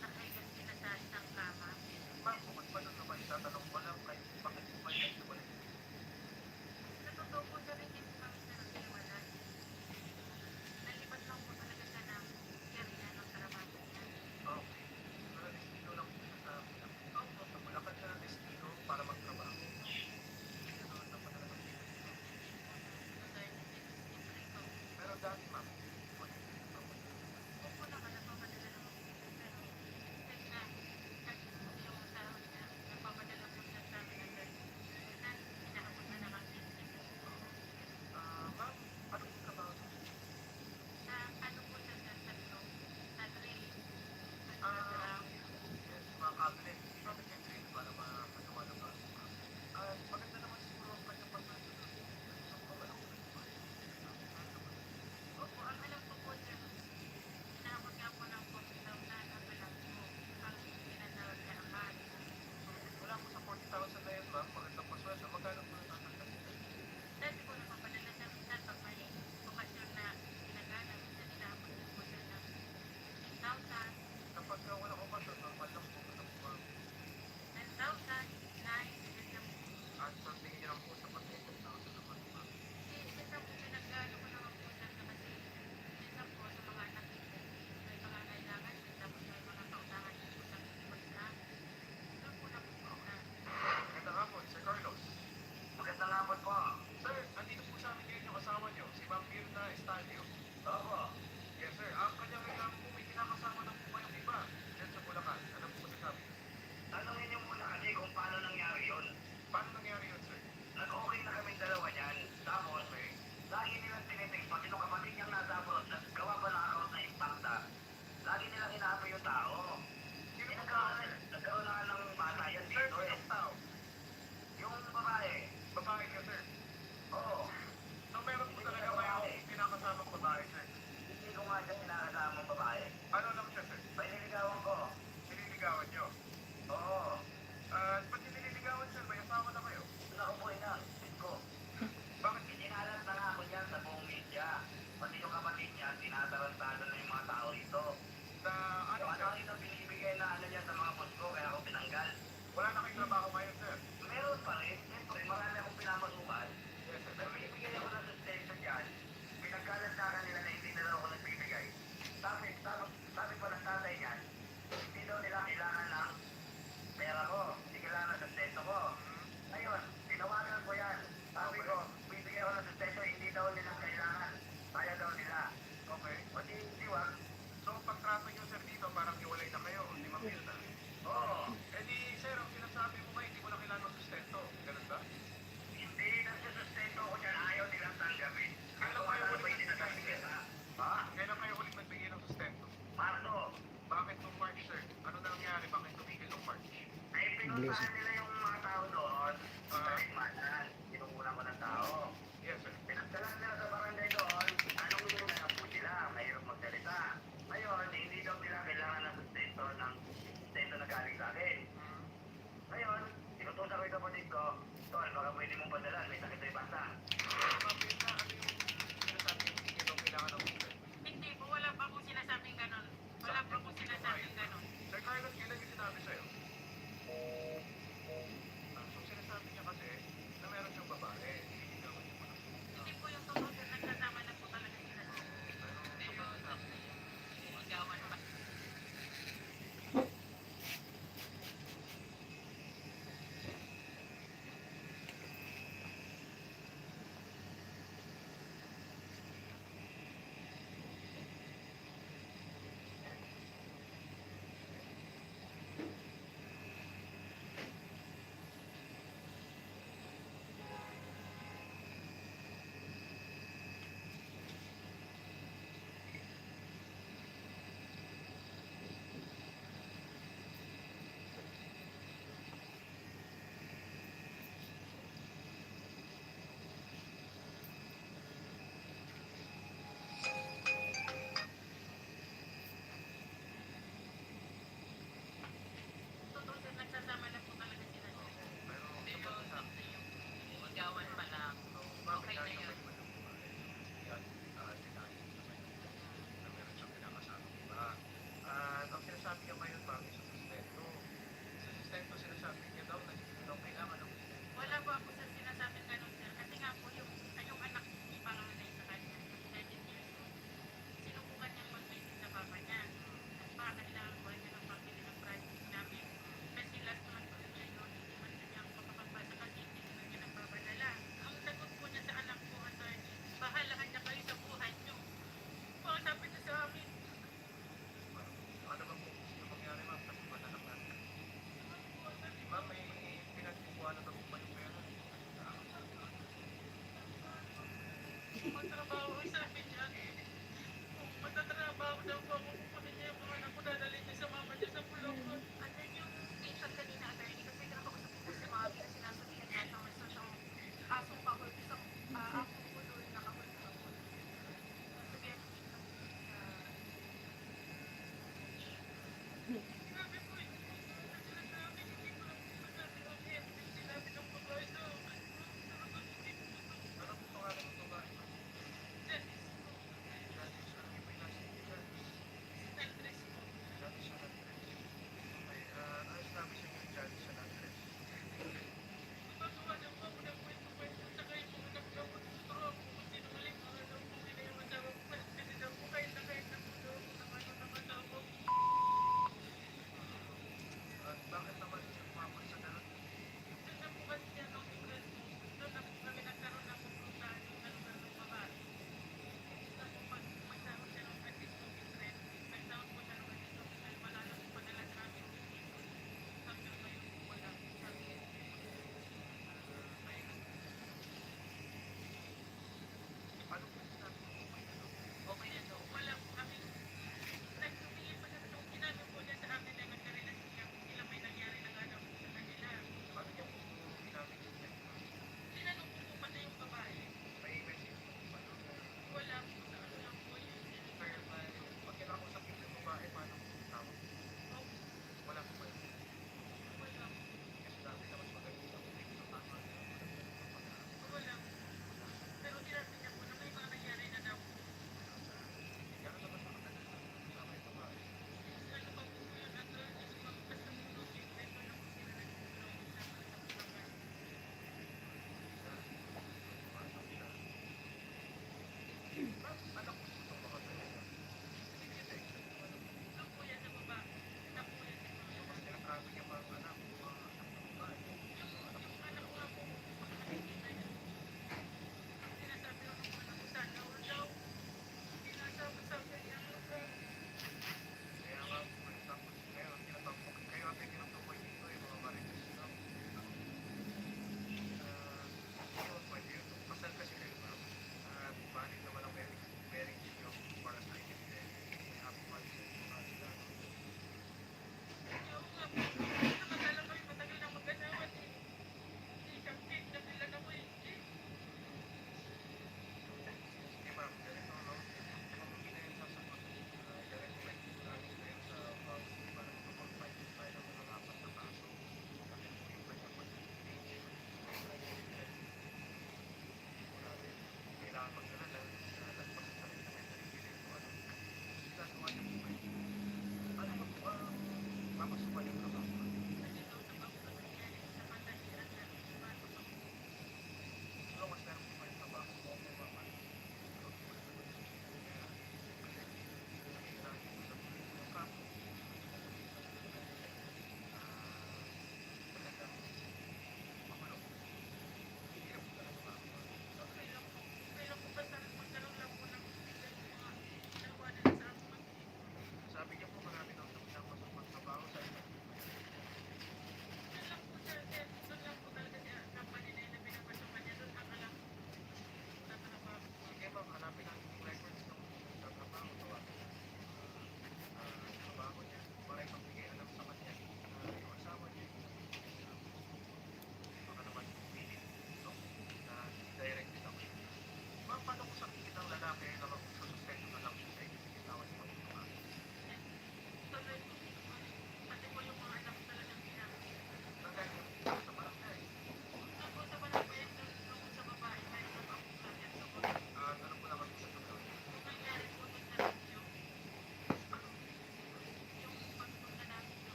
nakahigas sila sa isang kama. Ma'am, bukod pa doon naman, tatanong ko lang kayo, bakit po kayo nagsiwalay? Natutuwa po sa rin kami sa nagsiwalay. Nalipat lang po talaga siya ng area. nung March, sir. Ano nangyari? Bakit tumigil nung March? Ay, pinuntahan nila yung mga tao doon. Sa Tikmanan, tinungunan ko ng tao. Yes, sir. Pinagdalan nila sa barangay doon, anong muna na po sila, mahirap magsalita. Ngayon, hindi daw nila kailangan ng sustento na galing sa akin. Ngayon, tinutusan ko yung kapatid ko, Tol, baka pwede mong padalan, may sakit sa basta. Bakit na ano yung sinasabi yung hindi daw kailangan ng sustento? Hindi po, wala pa po sinasabing ganun. Wala pa po sinasabing ganun. Sir Carlos, kailan yung sinabi sa'yo? So sinasabi niya kasi na meron siyang babae. Hindi naman yung mga Hindi po yung totoo sir, nagsasama na po talaga sila. Hindi yung sigawan pa.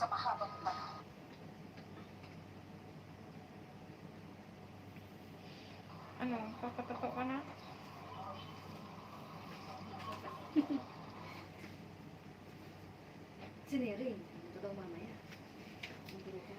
sa mahabang panahon. Ano, kakatato ka na? Si Neri, ito daw mamaya. Ang grupo.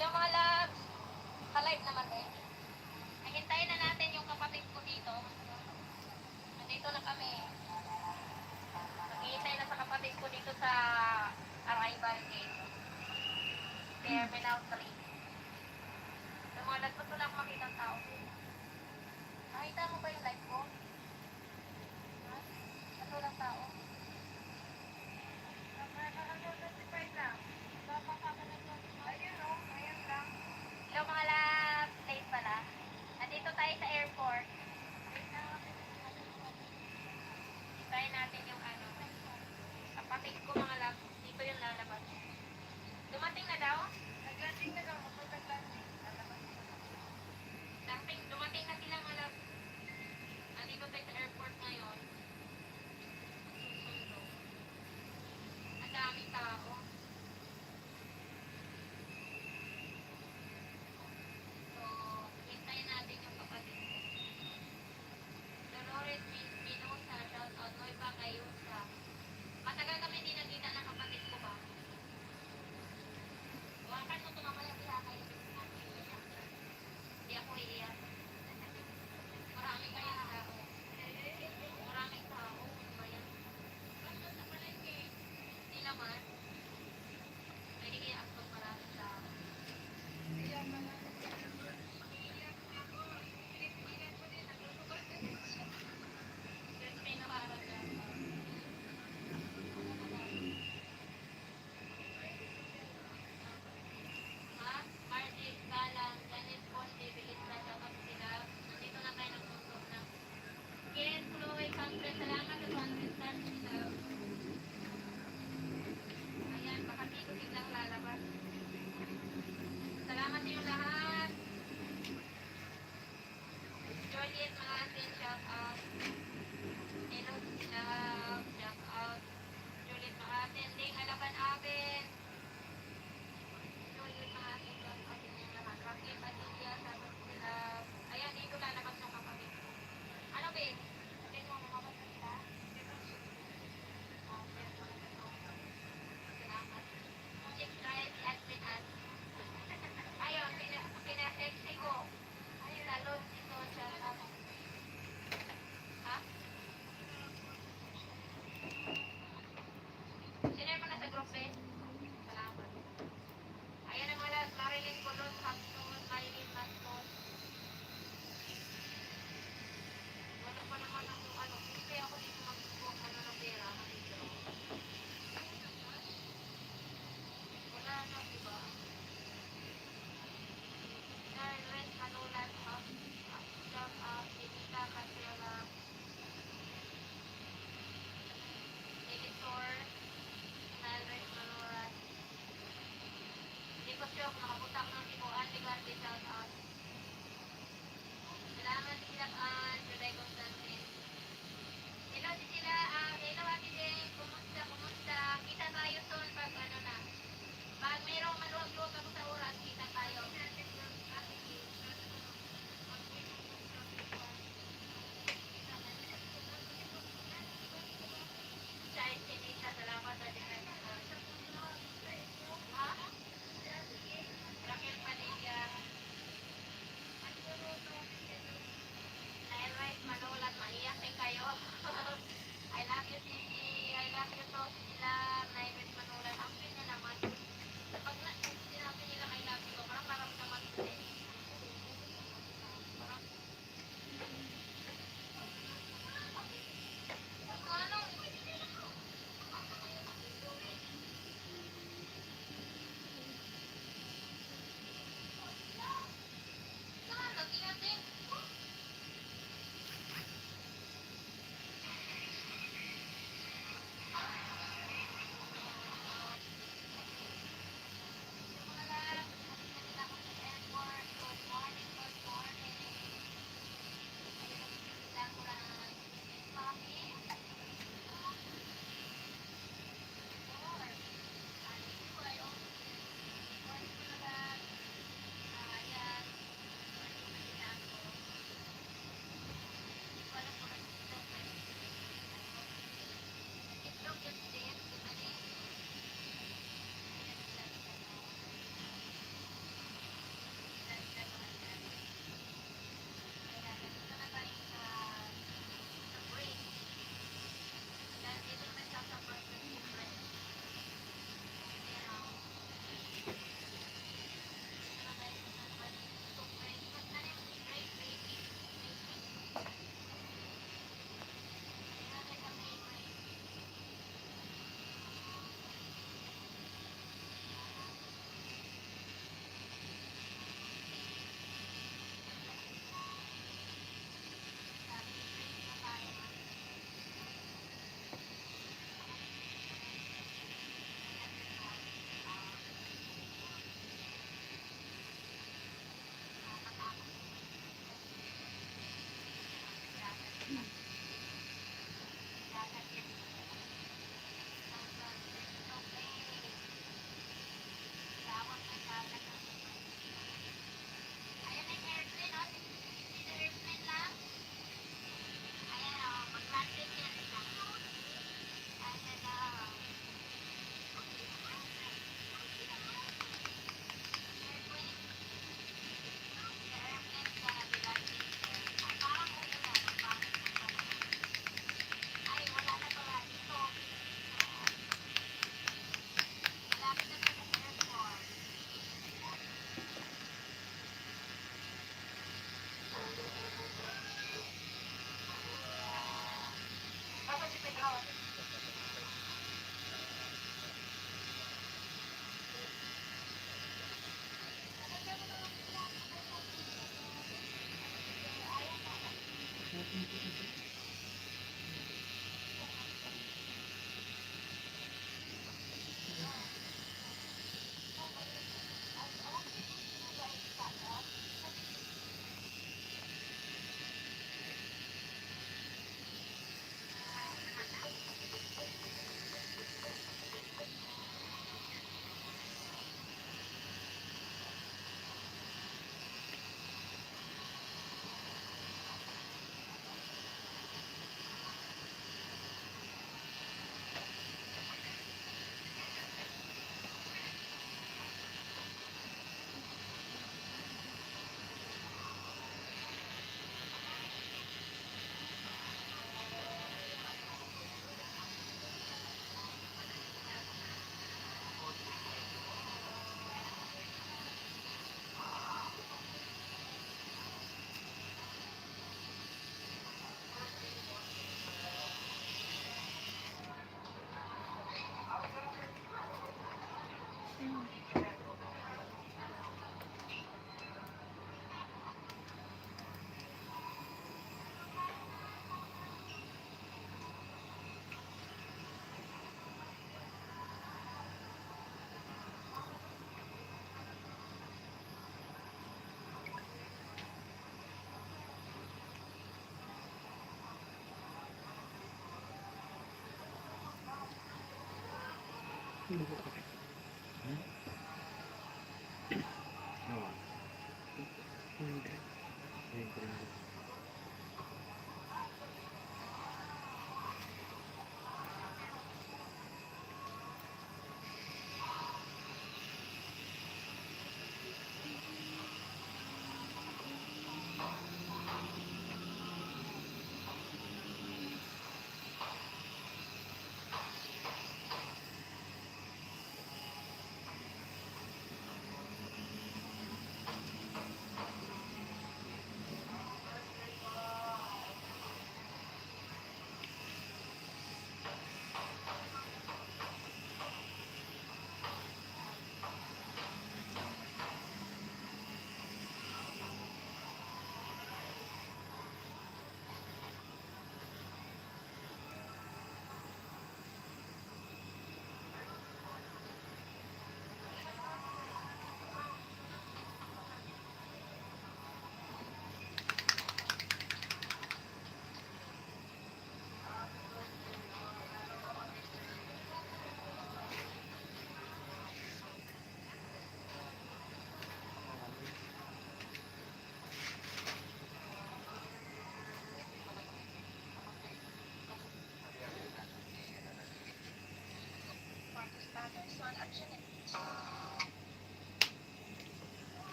Hello mga loves! Ka-live naman eh. Hintayin na natin yung kapatid ko dito. Nandito na kami. Naghihintay na sa kapatid ko dito sa arrival gate. Terminal 3. Yung mga loves, gusto lang makita ang tao. Nakita mo ba yung live ko? Ha? Gusto lang tao. Hello mga labs, late pala. Nandito tayo sa airport. Hintayin natin yung ano. Kapatid ko mga labs, dito yung lalabas. Dumating na daw? Nag-landing na daw. Dumating na sila mga labs. Nandito tayo sa airport ngayon. Susundo. Ang daming tao. So, hintayin natin yung kapatid ko. Dolores Minosa, shout out. Nueva Cayusa. Matagal kami hindi nagkita ng kapatid ko ba? Wakan mo ito mamaya kayo. Hindi ako iiyak. Maraming kayo na tao. Maraming tao. Ano ba yan? Hindi naman. Pwede kaya ako maraming tao. Yes, may nakakaragyan. Ha? Margie, Galang, Janet, Poste, Belisra, shoutout sila. Nandito na tayo nagsusok na. Ken, Chloe, congrats. Salamat sa 200 stars sila. Ayan, baka dito biglang lalabas. Salamat sa inyo lahat. Juliet, mga atin, shout out. Hello, sila, shout out. Juliet, mga atin, Ding, Alaban, Aben. Juliet, mga atin, shout out din yung lahat. Raquel, Padilla, shout out sila. Ayan, dito lalabas yung kapatid ko. Ano, be? Sabihin mo, lumabas na sila? Okay, salamat. Music drive, admin at. Ayun, pinasexy ko. Ayun, salon, ito, shout out. Ha? Sino yung mga nasa group, eh? Oo.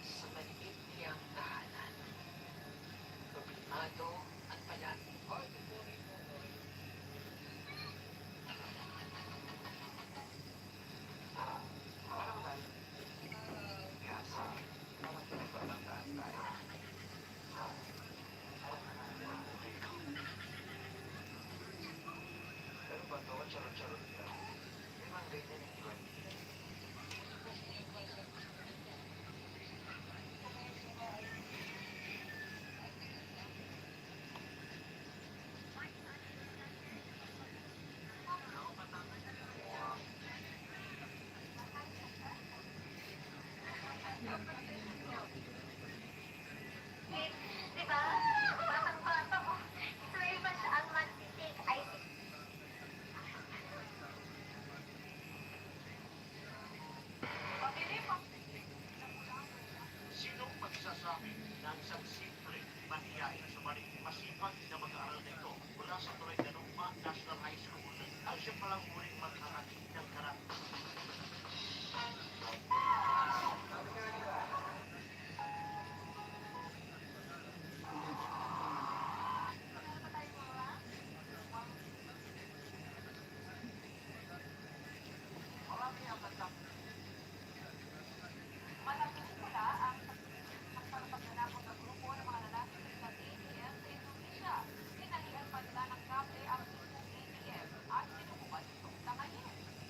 Sa maliit niyang tahanan, problemado at palagi. Pero ba ito? Charot-charot lang. May mga ganyan yung iwan. Di ba? Batang-bata mo. So, iba siya ang mag-take ice. Sinong magsasabi ng isang simple, maniyain subalit masipag na mag-aaral nito mula sa Toledanuma National High School ang siya palang muling magkakating ng karakter. Marami ang nagtapos. Malaking simula ang pagpapagnanakot ng grupo ng mga lalaki sa ATM sa Indonesia. Pinalihan pa nila ng kable ang mismong ATM at sinubukan itong tangayin.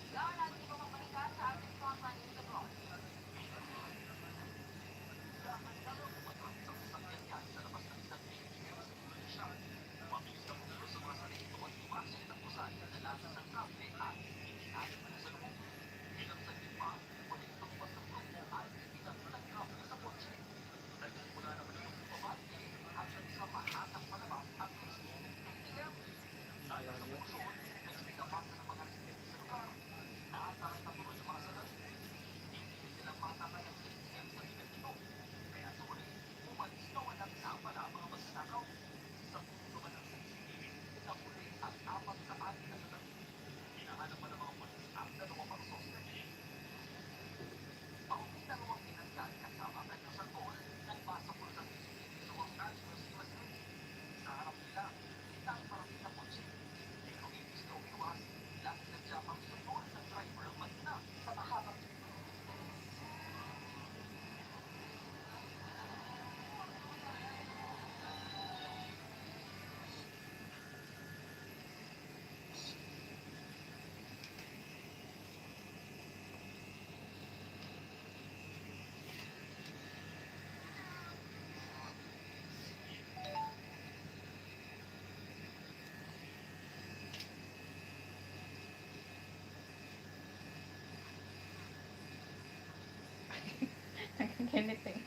Anything.